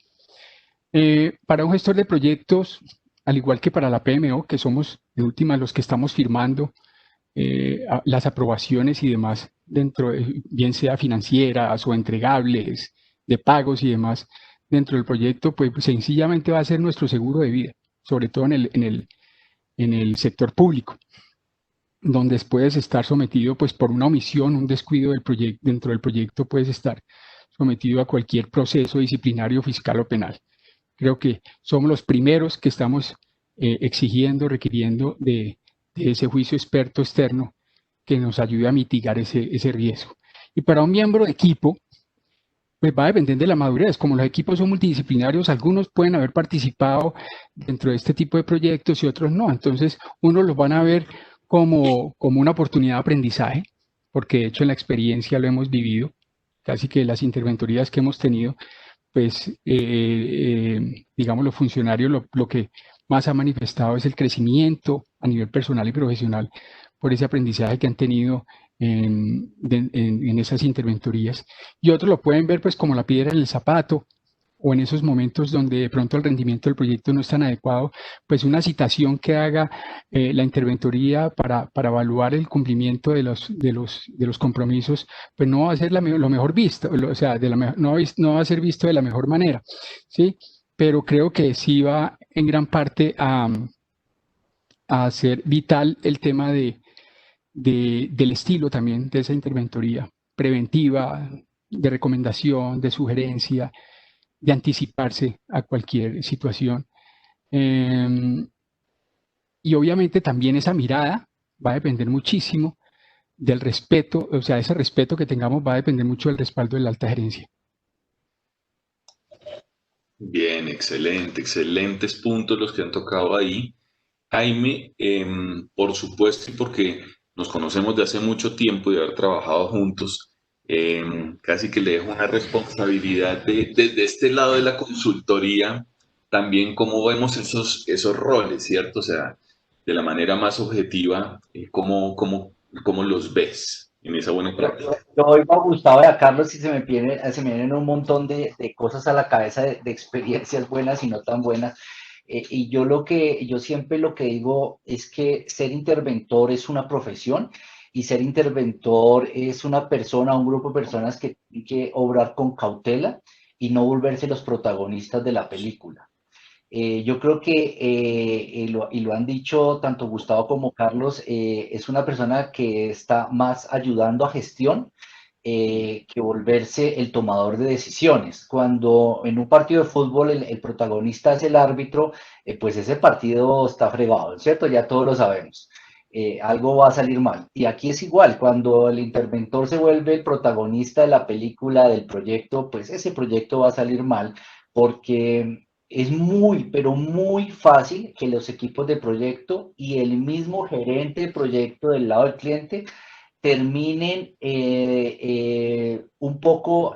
Para un gestor de proyectos, al igual que para la PMO, que somos en última los que estamos firmando las aprobaciones y demás, bien sea financieras o entregables, de pagos y demás, dentro del proyecto, pues sencillamente va a ser nuestro seguro de vida, sobre todo en el sector público, donde puedes estar sometido pues por una omisión, un descuido dentro del proyecto, puedes estar sometido a cualquier proceso disciplinario, fiscal o penal. Creo que somos los primeros que estamos exigiendo, requiriendo de ese juicio experto externo que nos ayude a mitigar ese riesgo. Y para un miembro de equipo, pues va a depender de la madurez. Como los equipos son multidisciplinarios, algunos pueden haber participado dentro de este tipo de proyectos y otros no. Entonces, unos los van a ver como una oportunidad de aprendizaje, porque de hecho en la experiencia lo hemos vivido, casi que las interventorías que hemos tenido, pues, digamos, los funcionarios lo que más ha manifestado es el crecimiento a nivel personal y profesional por ese aprendizaje que han tenido en esas interventorías. Y otros lo pueden ver pues como la piedra en el zapato, o en esos momentos donde de pronto el rendimiento del proyecto no es tan adecuado, pues una citación que haga la interventoría para evaluar el cumplimiento de los compromisos, pues no va a ser lo mejor visto, o sea, no va a ser visto de la mejor manera, ¿sí? Pero creo que sí va en gran parte a ser vital el tema del estilo también de esa interventoría preventiva, de recomendación, de sugerencia, de anticiparse a cualquier situación. Y obviamente también esa mirada va a depender muchísimo del respeto, o sea, ese respeto que tengamos va a depender mucho del respaldo de la alta gerencia. Bien, excelentes puntos los que han tocado ahí. Jaime, por supuesto, y porque nos conocemos de hace mucho tiempo y de haber trabajado juntos, casi que le dejo una responsabilidad desde este lado de la consultoría, también cómo vemos esos roles, ¿cierto? O sea, de la manera más objetiva, cómo los ves en esa buena práctica. Yo oigo a Gustavo y a Carlos y se me vienen un montón de cosas a la cabeza, de experiencias buenas y no tan buenas. Y yo siempre lo que digo es que ser interventor es una profesión, y ser interventor es una persona, un grupo de personas que tienen que obrar con cautela y no volverse los protagonistas de la película. Yo creo que, y lo han dicho tanto Gustavo como Carlos, es una persona que está más ayudando a gestión que volverse el tomador de decisiones. Cuando en un partido de fútbol el protagonista es el árbitro, pues ese partido está fregado, ¿cierto? Ya todos lo sabemos. Algo va a salir mal. Y aquí es igual, cuando el interventor se vuelve el protagonista de la película, del proyecto, pues ese proyecto va a salir mal, porque es muy, pero muy fácil que los equipos de proyecto y el mismo gerente de proyecto del lado del cliente terminen un poco,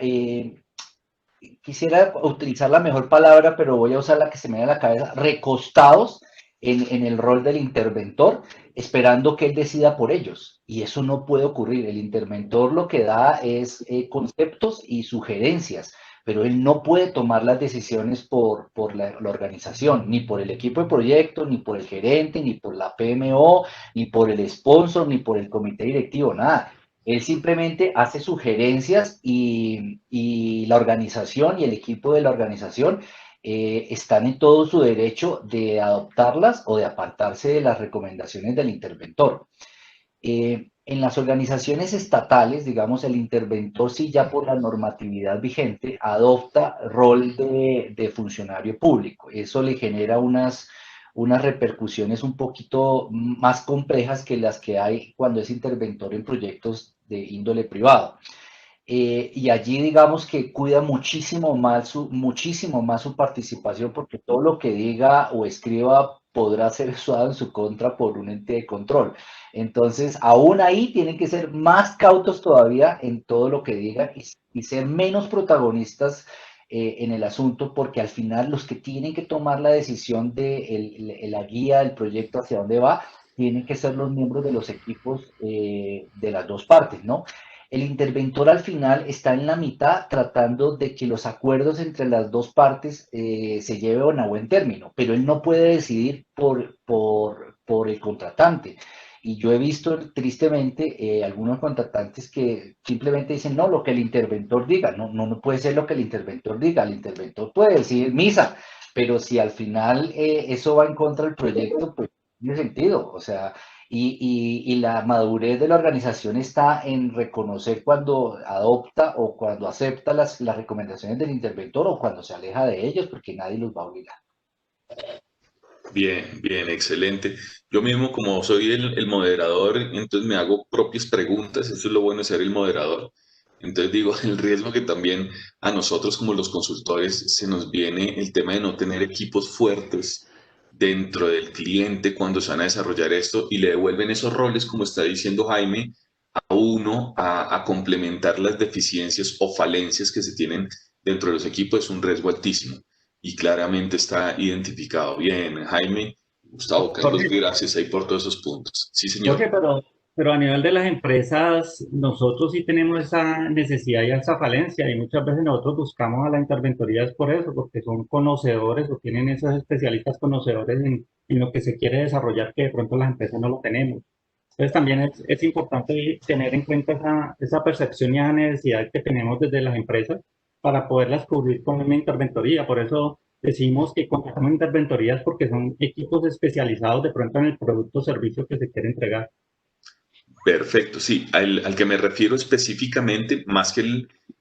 quisiera utilizar la mejor palabra, pero voy a usar la que se me da a la cabeza, recostados en el rol del interventor, esperando que él decida por ellos. Y eso no puede ocurrir. El interventor lo que da es conceptos y sugerencias, pero él no puede tomar las decisiones por la organización, ni por el equipo de proyecto, ni por el gerente, ni por la PMO, ni por el sponsor, ni por el comité directivo, nada. Él simplemente hace sugerencias y la organización y el equipo de la organización están en todo su derecho de adoptarlas o de apartarse de las recomendaciones del interventor. En las organizaciones estatales, digamos, el interventor sí ya por la normatividad vigente adopta rol de funcionario público. Eso le genera unas repercusiones un poquito más complejas que las que hay cuando es interventor en proyectos de índole privado. Y allí digamos que cuida muchísimo más su participación, porque todo lo que diga o escriba podrá ser usado en su contra por un ente de control. Entonces, aún ahí tienen que ser más cautos todavía en todo lo que digan y ser menos protagonistas en el asunto, porque al final los que tienen que tomar la decisión de la guía del proyecto hacia dónde va, tienen que ser los miembros de los equipos de las dos partes, ¿no? El interventor al final está en la mitad tratando de que los acuerdos entre las dos partes se lleven a buen término, pero él no puede decidir por el contratante. Y yo he visto tristemente algunos contratantes que simplemente dicen, no, lo que el interventor diga, no puede ser lo que el interventor diga, el interventor puede decir misa, pero si al final eso va en contra del proyecto, pues no tiene sentido, o sea, y la madurez de la organización está en reconocer cuando adopta o cuando acepta las recomendaciones del interventor o cuando se aleja de ellos, porque nadie los va a obligar. Bien, bien, excelente. Yo mismo, como soy el moderador, entonces me hago propias preguntas. Eso es lo bueno de ser el moderador. Entonces digo, el riesgo que también a nosotros como los consultores se nos viene el tema de no tener equipos fuertes dentro del cliente cuando se van a desarrollar esto y le devuelven esos roles, como está diciendo Jaime, a uno a complementar las deficiencias o falencias que se tienen dentro de los equipos. Es un riesgo altísimo y claramente está identificado. Bien, Jaime, Gustavo, Carlos, Jorge, gracias ahí por todos esos puntos. Sí, señor. Jorge, pero a nivel de las empresas, nosotros sí tenemos esa necesidad y esa falencia, y muchas veces nosotros buscamos a la interventoría es por eso, porque son conocedores o tienen esos especialistas conocedores en lo que se quiere desarrollar, que de pronto las empresas no lo tenemos. Entonces también es importante tener en cuenta esa percepción y esa necesidad que tenemos desde las empresas para poderlas cubrir con una interventoría. Por eso decimos que contratamos interventorías porque son equipos especializados de pronto en el producto o servicio que se quiere entregar. Perfecto, sí. Al que me refiero específicamente, más que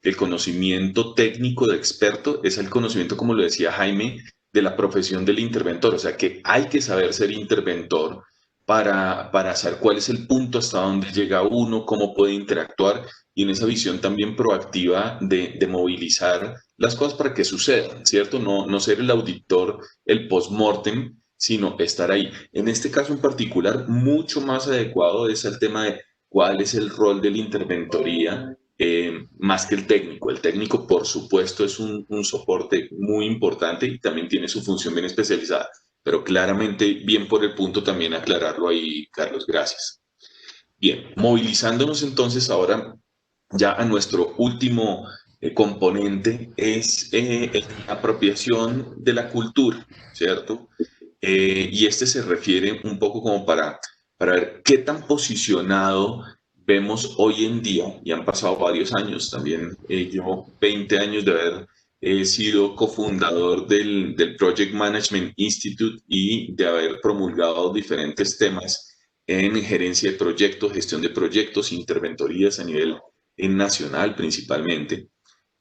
el conocimiento técnico de experto, es el conocimiento, como lo decía Jaime, de la profesión del interventor. O sea, que hay que saber ser interventor para saber cuál es el punto hasta dónde llega uno, cómo puede interactuar y en esa visión también proactiva de movilizar las cosas para que sucedan, ¿cierto? No ser el auditor, el post-mortem, sino estar ahí. En este caso en particular, mucho más adecuado es el tema de cuál es el rol de la interventoría, más que el técnico. El técnico, por supuesto, es un soporte muy importante y también tiene su función bien especializada, pero claramente, bien por el punto también aclararlo ahí, Carlos, gracias. Bien, movilizándonos entonces ahora ya a nuestro último componente es la apropiación de la cultura, ¿cierto? Y este se refiere un poco como para ver qué tan posicionado vemos hoy en día, y han pasado varios años, también llevo 20 años de haber sido cofundador del Project Management Institute y de haber promulgado diferentes temas en gerencia de proyectos, gestión de proyectos, interventorías a nivel nacional principalmente.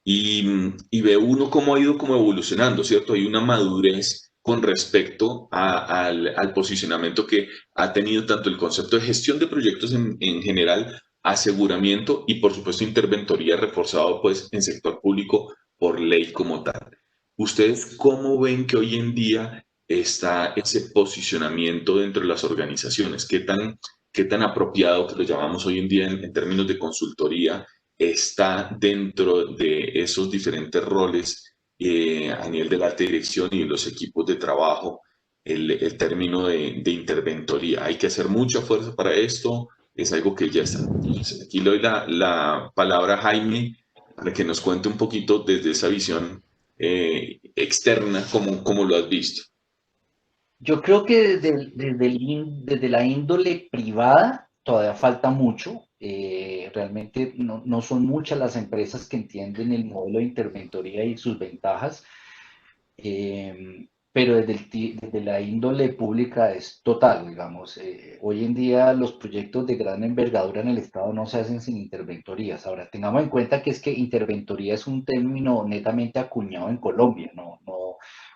Y ve uno cómo ha ido como evolucionando, ¿cierto? Hay una madurez con respecto al posicionamiento que ha tenido tanto el concepto de gestión de proyectos en general, aseguramiento y por supuesto interventoría reforzado pues en sector público por ley como tal. ¿Ustedes cómo ven que hoy en día está ese posicionamiento dentro de las organizaciones? Qué tan apropiado, que lo llamamos hoy en día en términos de consultoría, está dentro de esos diferentes roles a nivel de la alta dirección y de los equipos de trabajo, el término de interventoría? ¿Hay que hacer mucha fuerza para esto? ¿Es algo que ya está? Entonces, aquí le doy la palabra a Jaime para que nos cuente un poquito desde esa visión externa, cómo lo has visto. Yo creo que desde la índole privada todavía falta mucho. Realmente no son muchas las empresas que entienden el modelo de interventoría y sus ventajas. Pero desde la índole pública es total, digamos. Hoy en día los proyectos de gran envergadura en el Estado no se hacen sin interventorías. Ahora, tengamos en cuenta que es que interventoría es un término netamente acuñado en Colombia,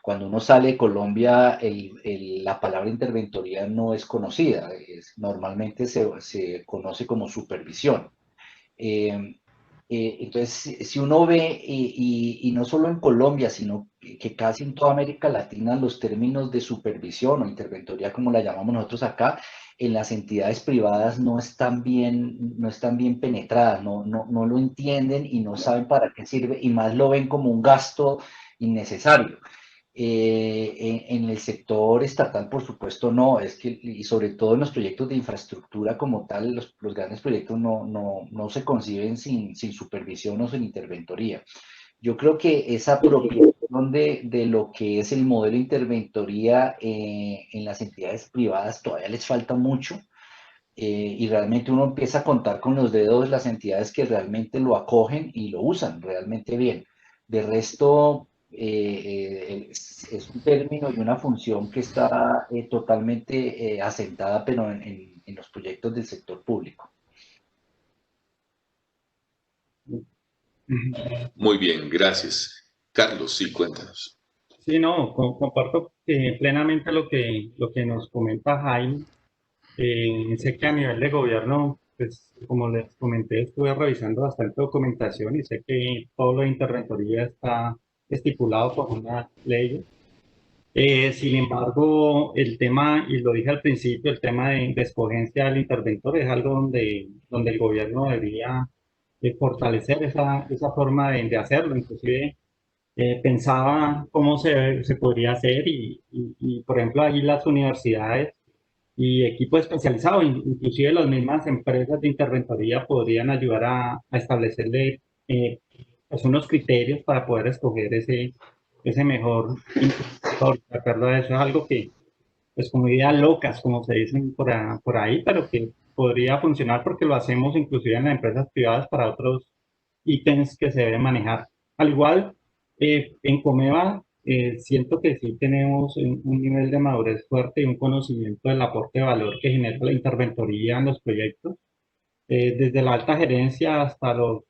cuando uno sale de Colombia, la palabra interventoría no es conocida, normalmente se conoce como supervisión. Entonces, si uno ve, y no solo en Colombia, sino que casi en toda América Latina, los términos de supervisión o interventoría, como la llamamos nosotros acá, en las entidades privadas no están bien penetradas, no lo entienden y no saben para qué sirve, y más lo ven como un gasto innecesario. En el sector estatal, por supuesto, no, y sobre todo en los proyectos de infraestructura como tal, los grandes proyectos no se conciben sin supervisión o sin interventoría. Yo creo que esa apropiación de lo que es el modelo de interventoría en las entidades privadas todavía les falta mucho, y realmente uno empieza a contar con los dedos las entidades que realmente lo acogen y lo usan realmente bien. De resto, es un término y una función que está totalmente asentada, pero en los proyectos del sector público. Muy bien, gracias. Carlos, sí, cuéntanos. Sí, no, comparto plenamente lo que nos comenta Jaime. Sé que a nivel de gobierno, pues como les comenté, estuve revisando bastante documentación y sé que todo lo de interventoría está estipulado por una ley. Sin embargo, el tema, y lo dije al principio, el tema de escogencia del interventor es algo donde el gobierno debería fortalecer esa forma de hacerlo. Inclusive pensaba cómo se podría hacer y, por ejemplo, ahí las universidades y equipos especializados, inclusive las mismas empresas de interventoría podrían ayudar a establecerle pues unos criterios para poder escoger ese mejor interventor. De acuerdo a eso, es algo que, pues como ideas locas, como se dicen por ahí, pero que podría funcionar porque lo hacemos inclusive en las empresas privadas para otros ítems que se deben manejar. Al igual, en Comeva, siento que sí tenemos un nivel de madurez fuerte y un conocimiento del aporte de valor que genera la interventoría en los proyectos, desde la alta gerencia hasta los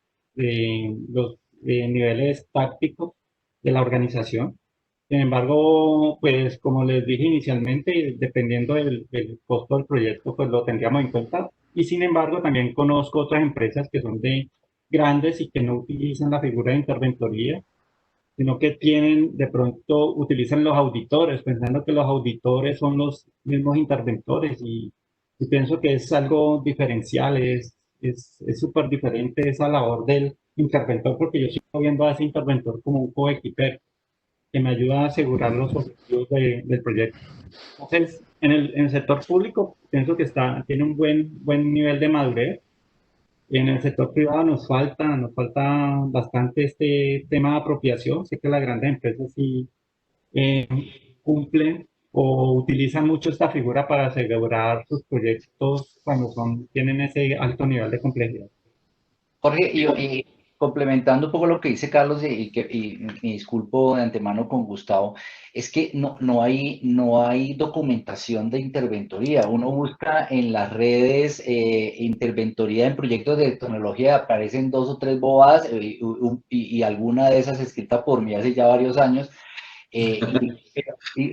niveles tácticos de la organización. Sin embargo, pues como les dije inicialmente, dependiendo del costo del proyecto, pues lo tendríamos en cuenta. Y sin embargo, también conozco otras empresas que son de grandes y que no utilizan la figura de interventoría, sino que de pronto utilizan los auditores, pensando que los auditores son los mismos interventores y pienso que es algo diferencial, es súper diferente esa labor del interventor, porque yo sigo viendo a ese interventor como un coequipero que me ayuda a asegurar los objetivos del proyecto. Entonces, en el sector público pienso que tiene un buen nivel de madurez. En el sector privado nos falta bastante este tema de apropiación. Sé que las grandes empresas sí eh, cumplen o utilizan mucho esta figura para asegurar sus proyectos cuando tienen ese alto nivel de complejidad. Jorge, y complementando un poco lo que dice Carlos, y me disculpo de antemano con Gustavo, es que no hay documentación de interventoría. Uno busca en las redes interventoría en proyectos de tecnología, aparecen 2 o 3 bobadas, y alguna de esas escrita por mí hace ya varios años.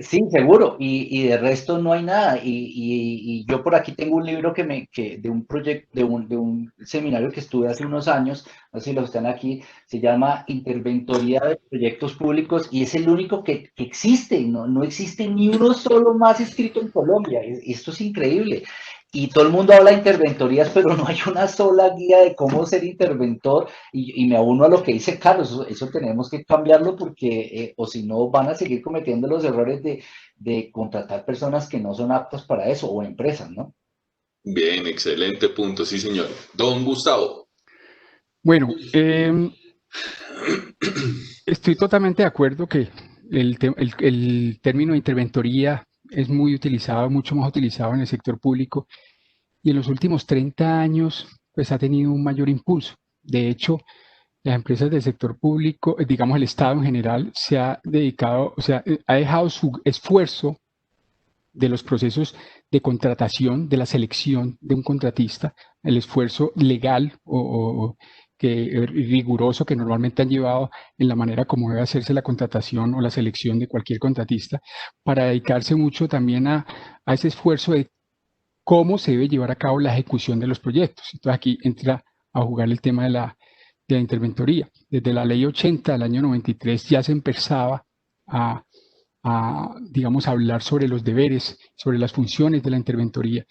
Sí, seguro, y de resto no hay nada. Y yo por aquí tengo un libro de un proyecto, de un seminario que estuve hace unos años, no sé si lo están aquí, se llama Interventoría de Proyectos Públicos, y es el único que existe, no existe ni uno solo más escrito en Colombia. Esto es increíble. Y todo el mundo habla de interventorías, pero no hay una sola guía de cómo ser interventor. Y me uno a lo que dice Carlos, eso tenemos que cambiarlo porque, o si no, van a seguir cometiendo los errores de contratar personas que no son aptas para eso, o empresas, ¿no? Bien, excelente punto, sí, señor. Don Gustavo. Bueno, estoy totalmente de acuerdo que el término de interventoría es muy utilizado, mucho más utilizado en el sector público, y en los últimos 30 años pues ha tenido un mayor impulso. De hecho, las empresas del sector público, digamos el Estado en general, se ha dedicado, o sea, ha dejado su esfuerzo de los procesos de contratación, de la selección de un contratista, el esfuerzo legal riguroso que normalmente han llevado en la manera como debe hacerse la contratación o la selección de cualquier contratista, para dedicarse mucho también a ese esfuerzo de cómo se debe llevar a cabo la ejecución de los proyectos. Entonces aquí entra a jugar el tema de la interventoría. Desde la ley 80 del año 93 ya se empezaba digamos, a hablar sobre los deberes, sobre las funciones de la interventoría,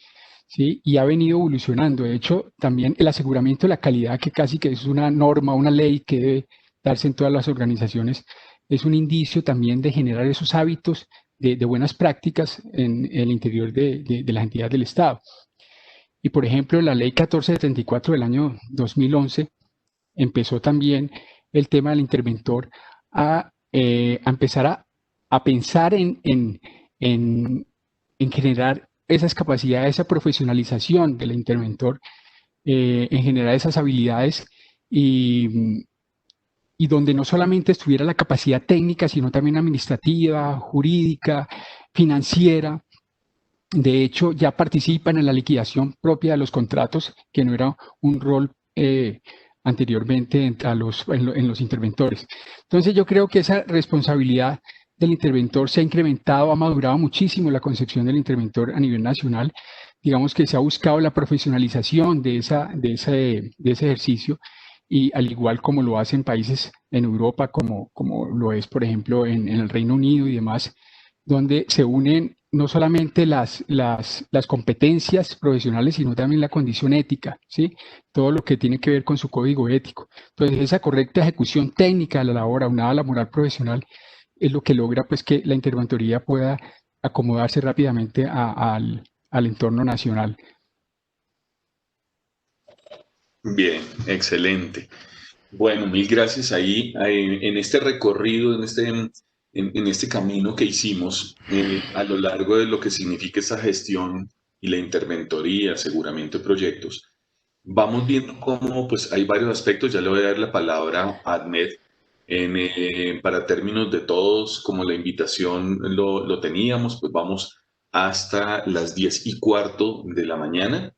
¿sí? Y ha venido evolucionando. De hecho, también el aseguramiento de la calidad, que casi que es una norma, una ley que debe darse en todas las organizaciones, es un indicio también de generar esos hábitos de buenas prácticas en el interior de las entidades del Estado. Y, por ejemplo, la ley 1474 del año 2011 empezó también el tema del interventor a empezar a pensar en generar esas capacidades, esa profesionalización del interventor, en generar esas habilidades y donde no solamente estuviera la capacidad técnica, sino también administrativa, jurídica, financiera. De hecho, ya participan en la liquidación propia de los contratos, que no era un rol anteriormente en los interventores. Entonces, yo creo que esa responsabilidad del interventor se ha incrementado, ha madurado muchísimo la concepción del interventor a nivel nacional. Digamos que se ha buscado la profesionalización de ese ejercicio, y al igual como lo hacen países en Europa, como lo es, por ejemplo, en el Reino Unido y demás, donde se unen no solamente las competencias profesionales, sino también la condición ética, ¿sí? Todo lo que tiene que ver con su código ético. Entonces, esa correcta ejecución técnica de la labor, aunada a la moral profesional, es lo que logra, pues, que la interventoría pueda acomodarse rápidamente al entorno nacional. Bien, excelente. Bueno, mil gracias ahí en este recorrido, en este camino que hicimos a lo largo de lo que significa esa gestión y la interventoría, aseguramiento de proyectos. Vamos viendo cómo pues hay varios aspectos. Ya le voy a dar la palabra a Ahmed para términos de todos, como la invitación lo teníamos, pues vamos hasta las 10:15 de la mañana.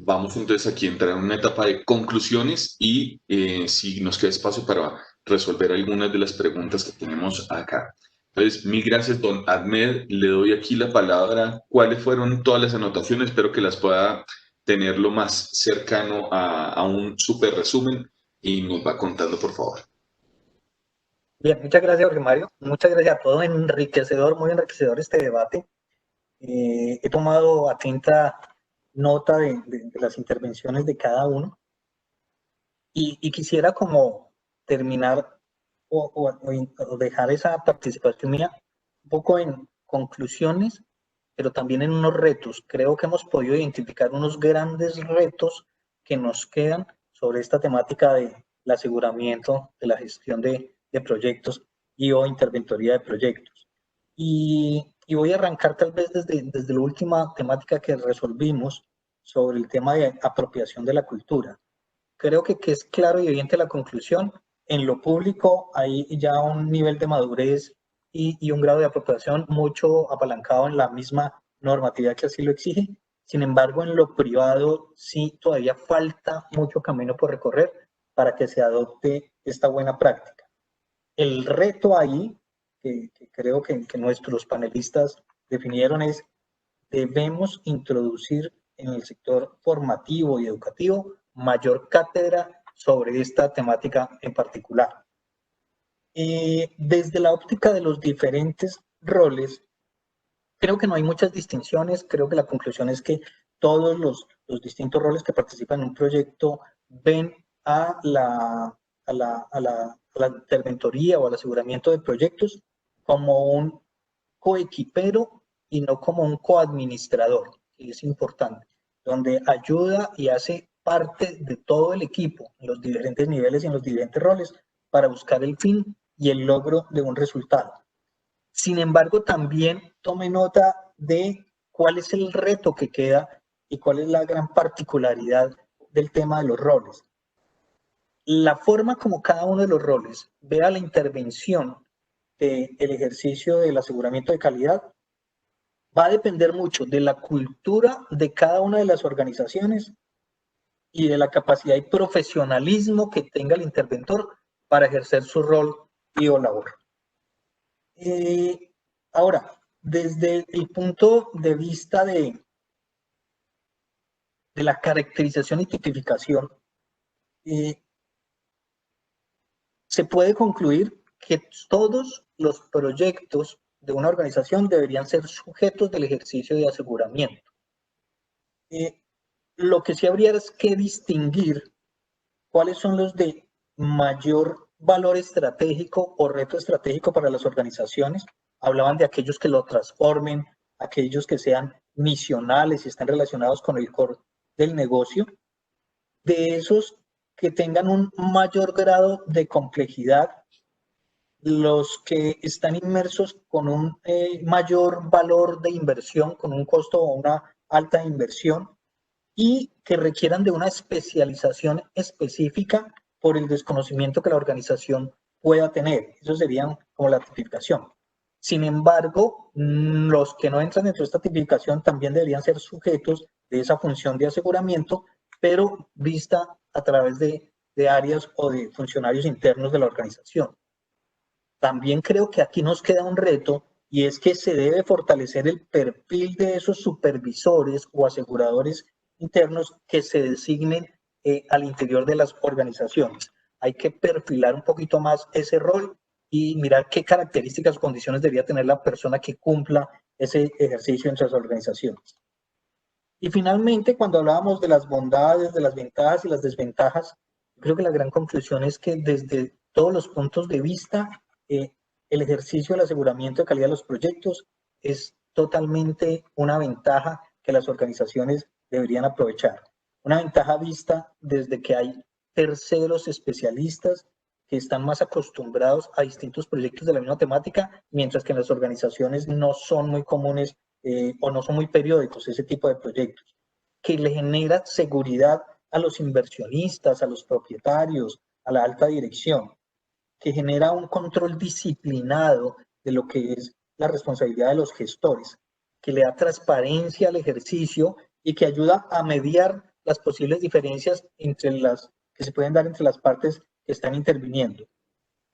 Vamos entonces aquí a entrar en una etapa de conclusiones y si nos queda espacio para resolver algunas de las preguntas que tenemos acá. Entonces, mil gracias, don Ahmed. Le doy aquí la palabra. ¿Cuáles fueron todas las anotaciones? Espero que las pueda tener lo más cercano a un súper resumen y nos va contando, por favor. Bien, muchas gracias, Jorge Mario. Muchas gracias a todos. Enriquecedor, muy enriquecedor este debate. He tomado atenta nota de las intervenciones de cada uno y quisiera como terminar o dejar esa participación mía un poco en conclusiones, pero también en unos retos. Creo que hemos podido identificar unos grandes retos que nos quedan sobre esta temática del aseguramiento de la gestión de proyectos y o interventoría de proyectos. Y voy a arrancar tal vez desde la última temática que resolvimos sobre el tema de apropiación de la cultura. Creo que es claro y evidente la conclusión. En lo público hay ya un nivel de madurez y un grado de apropiación mucho apalancado en la misma normatividad que así lo exige. Sin embargo, en lo privado sí todavía falta mucho camino por recorrer para que se adopte esta buena práctica. El reto ahí, que creo que nuestros panelistas definieron, es debemos introducir en el sector formativo y educativo mayor cátedra sobre esta temática en particular. Desde la óptica de los diferentes roles, creo que no hay muchas distinciones. Creo que la conclusión es que todos los distintos roles que participan en un proyecto ven a la interventoría o al aseguramiento de proyectos como un coequipero y no como un coadministrador, que es importante, donde ayuda y hace parte de todo el equipo en los diferentes niveles y en los diferentes roles para buscar el fin y el logro de un resultado. Sin embargo, también tome nota de cuál es el reto que queda y cuál es la gran particularidad del tema de los roles. La forma como cada uno de los roles vea la intervención del ejercicio del aseguramiento de calidad va a depender mucho de la cultura de cada una de las organizaciones y de la capacidad y profesionalismo que tenga el interventor para ejercer su rol y o labor. Ahora, desde el punto de vista de la caracterización y tipificación, se puede concluir que todos los proyectos de una organización deberían ser sujetos del ejercicio de aseguramiento. Lo que sí habría es que distinguir cuáles son los de mayor valor estratégico o reto estratégico para las organizaciones. Hablaban de aquellos que lo transformen, aquellos que sean misionales y están relacionados con el core del negocio, de esos que tengan un mayor grado de complejidad, los que están inmersos con un mayor valor de inversión, con un costo o una alta inversión, y que requieran de una especialización específica por el desconocimiento que la organización pueda tener. Eso sería como la tipificación. Sin embargo, los que no entran dentro de esta tipificación también deberían ser sujetos de esa función de aseguramiento, pero vista a través de áreas o de funcionarios internos de la organización. También creo que aquí nos queda un reto, y es que se debe fortalecer el perfil de esos supervisores o aseguradores internos que se designen al interior de las organizaciones. Hay que perfilar un poquito más ese rol y mirar qué características o condiciones debería tener la persona que cumpla ese ejercicio en sus organizaciones. Y finalmente, cuando hablábamos de las bondades, de las ventajas y las desventajas, creo que la gran conclusión es que desde todos los puntos de vista, el ejercicio del aseguramiento de calidad de los proyectos es totalmente una ventaja que las organizaciones deberían aprovechar. Una ventaja vista desde que hay terceros especialistas que están más acostumbrados a distintos proyectos de la misma temática, mientras que en las organizaciones no son muy comunes o no son muy periódicos ese tipo de proyectos, que le genera seguridad a los inversionistas, a los propietarios, a la alta dirección, que genera un control disciplinado de lo que es la responsabilidad de los gestores, que le da transparencia al ejercicio y que ayuda a mediar las posibles diferencias que se pueden dar entre las partes que están interviniendo.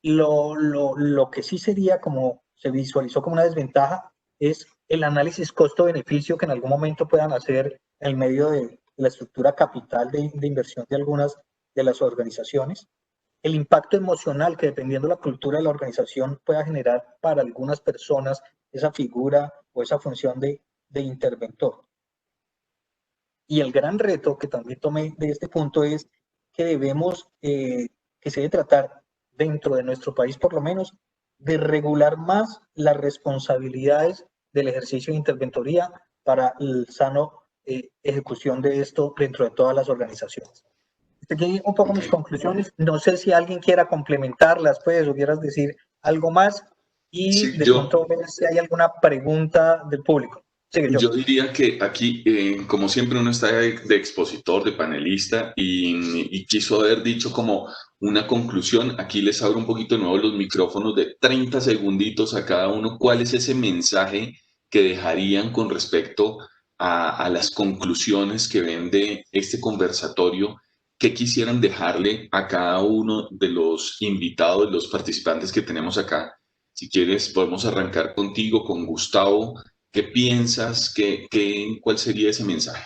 Lo que sí sería, como se visualizó como una desventaja, es el análisis costo-beneficio que en algún momento puedan hacer en medio de la estructura capital de inversión de algunas de las organizaciones. El impacto emocional que, dependiendo de la cultura de la organización, pueda generar para algunas personas esa figura o esa función de interventor. Y el gran reto que también tomé de este punto es que debemos, que se debe tratar dentro de nuestro país por lo menos, de regular más las responsabilidades del ejercicio de interventoría para el sano ejecución de esto dentro de todas las organizaciones. Aquí un poco mis conclusiones. No sé si alguien quiera complementarlas, pues, o quieras decir algo más, y Sí, de pronto ver si hay alguna pregunta del público. Sigue, yo diría que aquí, como siempre, uno está de expositor, de panelista, y quiso haber dicho como una conclusión. Aquí les abro un poquito de nuevo los micrófonos de 30 segunditos a cada uno. ¿Cuál es ese mensaje que dejarían con respecto a las conclusiones que ven de este conversatorio? ¿Qué quisieran dejarle a cada uno de los invitados, los participantes que tenemos acá? Si quieres, podemos arrancar contigo, con Gustavo. ¿Qué piensas? ¿Cuál sería ese mensaje?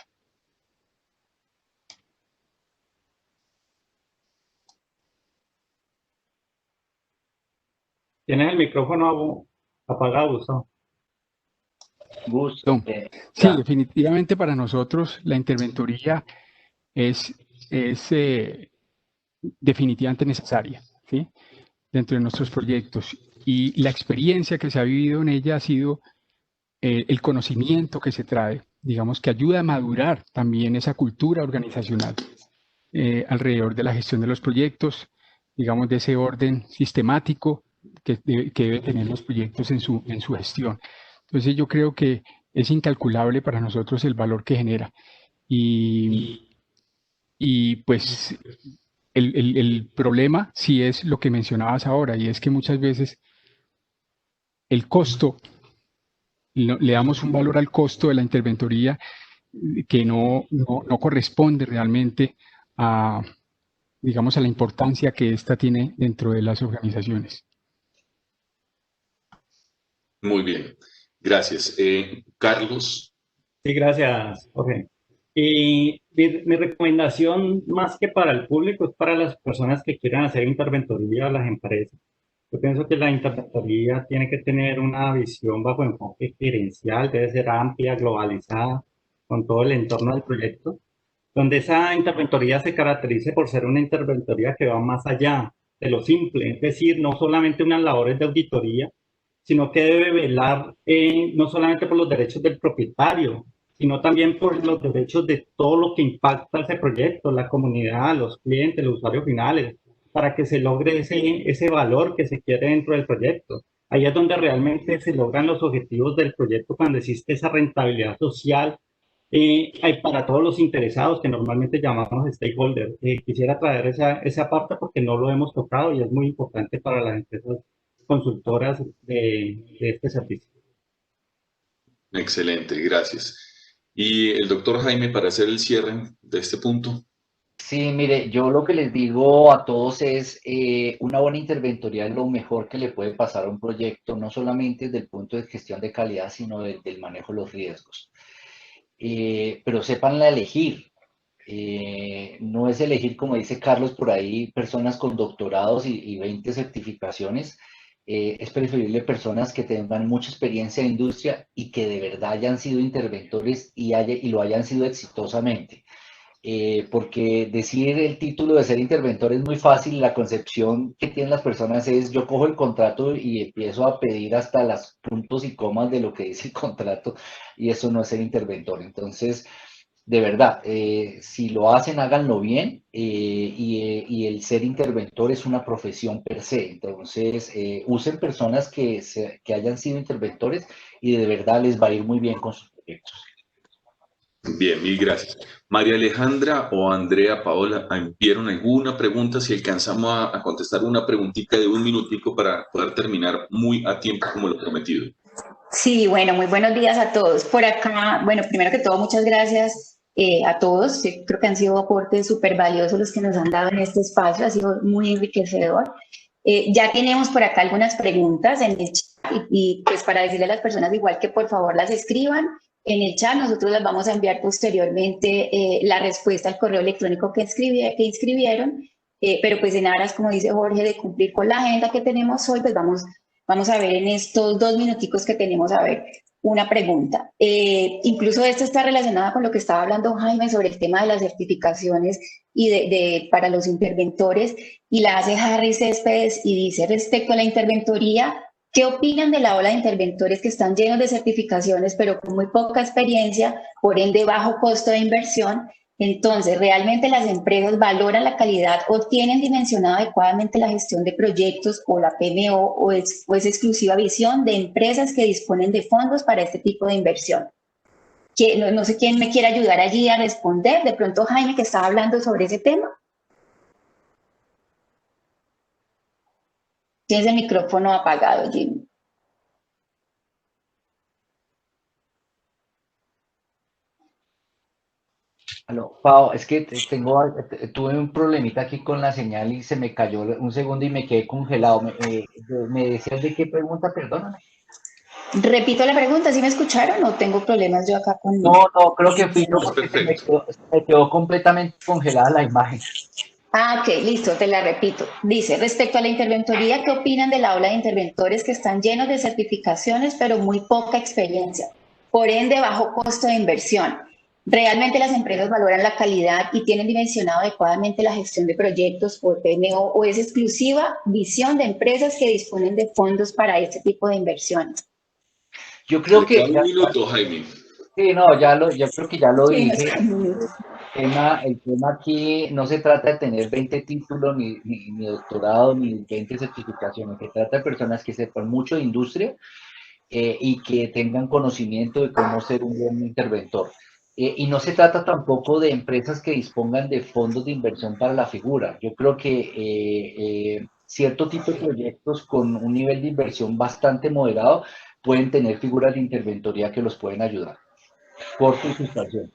Tienes el micrófono apagado, Gustavo. Sí, definitivamente para nosotros la interventoría es definitivamente necesaria, ¿sí? Dentro de nuestros proyectos. Y la experiencia que se ha vivido en ella ha sido el conocimiento que se trae, digamos, que ayuda a madurar también esa cultura organizacional alrededor de la gestión de los proyectos, digamos, de ese orden sistemático que debe tener los proyectos en su gestión. Entonces yo creo que es incalculable para nosotros el valor que genera. Y pues el problema sí es lo que mencionabas ahora, y es que muchas veces el costo, le damos un valor al costo de la interventoría que no corresponde realmente a, digamos, a la importancia que ésta tiene dentro de las organizaciones. Muy bien, gracias. Carlos. Sí, gracias, Jorge. Mi recomendación, más que para el público, es para las personas que quieran hacer interventoría a las empresas. Yo pienso que la interventoría tiene que tener una visión bajo enfoque gerencial, debe ser amplia, globalizada, con todo el entorno del proyecto, donde esa interventoría se caracterice por ser una interventoría que va más allá de lo simple, es decir, no solamente unas labores de auditoría, sino que debe velar no solamente por los derechos del propietario, sino también por los derechos de todo lo que impacta ese proyecto, la comunidad, los clientes, los usuarios finales, para que se logre ese valor que se quiere dentro del proyecto. Ahí es donde realmente se logran los objetivos del proyecto cuando existe esa rentabilidad social para todos los interesados que normalmente llamamos stakeholders. Quisiera traer esa parte porque no lo hemos tocado y es muy importante para las empresas consultoras de este servicio. Excelente, gracias. Y el doctor Jaime, para hacer el cierre de este punto. Sí, mire, yo lo que les digo a todos es una buena interventoría es lo mejor que le puede pasar a un proyecto, no solamente desde el punto de gestión de calidad, sino desde el manejo de los riesgos. Pero sépanla elegir. No es elegir, como dice Carlos por ahí, personas con doctorados y 20 certificaciones. Es preferible personas que tengan mucha experiencia en la industria y que de verdad hayan sido interventores y lo hayan sido exitosamente. Porque decir el título de ser interventor es muy fácil, la concepción que tienen las personas es yo cojo el contrato y empiezo a pedir hasta los puntos y comas de lo que dice el contrato y eso no es ser interventor. Entonces, de verdad, si lo hacen, háganlo bien y el ser interventor es una profesión per se. Entonces, usen personas que hayan sido interventores y de verdad les va a ir muy bien con sus proyectos. Bien, mil gracias. María Alejandra o Andrea Paola, ¿vieron alguna pregunta? Si alcanzamos a contestar una preguntita de un minutico para poder terminar muy a tiempo como lo prometido. Sí, bueno, muy buenos días a todos. Por acá, bueno, primero que todo, muchas gracias a todos. Creo que han sido aportes súper valiosos los que nos han dado en este espacio, ha sido muy enriquecedor. Ya tenemos por acá algunas preguntas en el chat y pues para decirle a las personas igual que por favor las escriban en el chat, nosotros las vamos a enviar posteriormente la respuesta al correo electrónico que inscribieron, pero pues en aras, como dice Jorge, de cumplir con la agenda que tenemos hoy, pues vamos a ver en estos 2 minuticos que tenemos, a ver, una pregunta. Incluso esto está relacionado con lo que estaba hablando Jaime sobre el tema de las certificaciones y para los interventores, y la hace Harry Céspedes y dice respecto a la interventoría, ¿qué opinan de la ola de interventores que están llenos de certificaciones pero con muy poca experiencia, por ende bajo costo de inversión? Entonces, ¿realmente las empresas valoran la calidad o tienen dimensionado adecuadamente la gestión de proyectos o la PMO o es exclusiva visión de empresas que disponen de fondos para este tipo de inversión? No sé quién me quiere ayudar allí a responder. De pronto Jaime, que estaba hablando sobre ese tema. Tienes el micrófono apagado, Jimmy. Aló, Pau, es que tuve un problemita aquí con la señal y se me cayó un segundo y me quedé congelado. ¿Me decías de qué pregunta? Perdóname. Repito la pregunta, ¿sí me escucharon o tengo problemas yo acá con...? No, creo que fui yo porque se me quedó completamente congelada la imagen. Ah, ok, listo, te la repito. Dice, respecto a la interventoría, ¿qué opinan de la ola de interventores que están llenos de certificaciones pero muy poca experiencia? Por ende, bajo costo de inversión. ¿Realmente las empresas valoran la calidad y tienen dimensionado adecuadamente la gestión de proyectos o PMO o es exclusiva visión de empresas que disponen de fondos para este tipo de inversiones? Yo creo que... Un minuto, Jaime. Sí, no, yo creo que ya lo dije. El tema aquí no se trata de tener 20 títulos, ni doctorado, ni 20 certificaciones. Se trata de personas que sepan mucho de industria y que tengan conocimiento de cómo ser un buen interventor. Y no se trata tampoco de empresas que dispongan de fondos de inversión para la figura. Yo creo que cierto tipo de proyectos con un nivel de inversión bastante moderado pueden tener figuras de interventoría que los pueden ayudar. Por tu situación.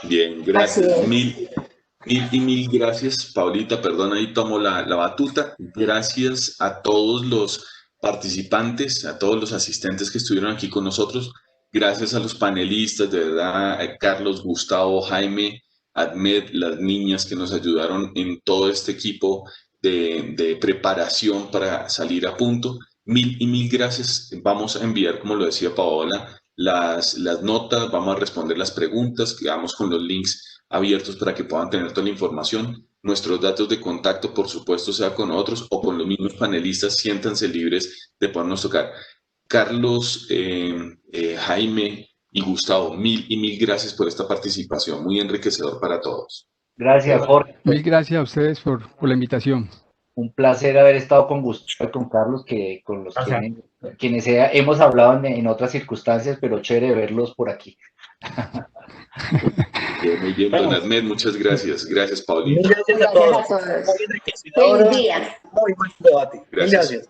Bien, gracias. Mil gracias, Paulita. Perdón, ahí tomo la batuta. Gracias a todos los participantes, a todos los asistentes que estuvieron aquí con nosotros. Gracias a los panelistas, de verdad, a Carlos, Gustavo, Jaime, Ahmed, las niñas que nos ayudaron en todo este equipo de preparación para salir a punto. Mil y mil gracias. Vamos a enviar, como lo decía Paola, las notas, vamos a responder las preguntas, quedamos con los links abiertos para que puedan tener toda la información. Nuestros datos de contacto, por supuesto, sea con otros o con los mismos panelistas, siéntanse libres de podernos tocar. Carlos, Jaime y Gustavo, mil y mil gracias por esta participación, muy enriquecedor para todos. Gracias, Jorge. Mil gracias a ustedes por la invitación. Un placer haber estado con Gustavo y con Carlos, que con los quienes hemos hablado en otras circunstancias, pero chévere verlos por aquí. Muy bien, don Ahmed, muchas gracias. Gracias, Paulina. Gracias a todos. Feliz día. Muy buen debate. Gracias. Gracias.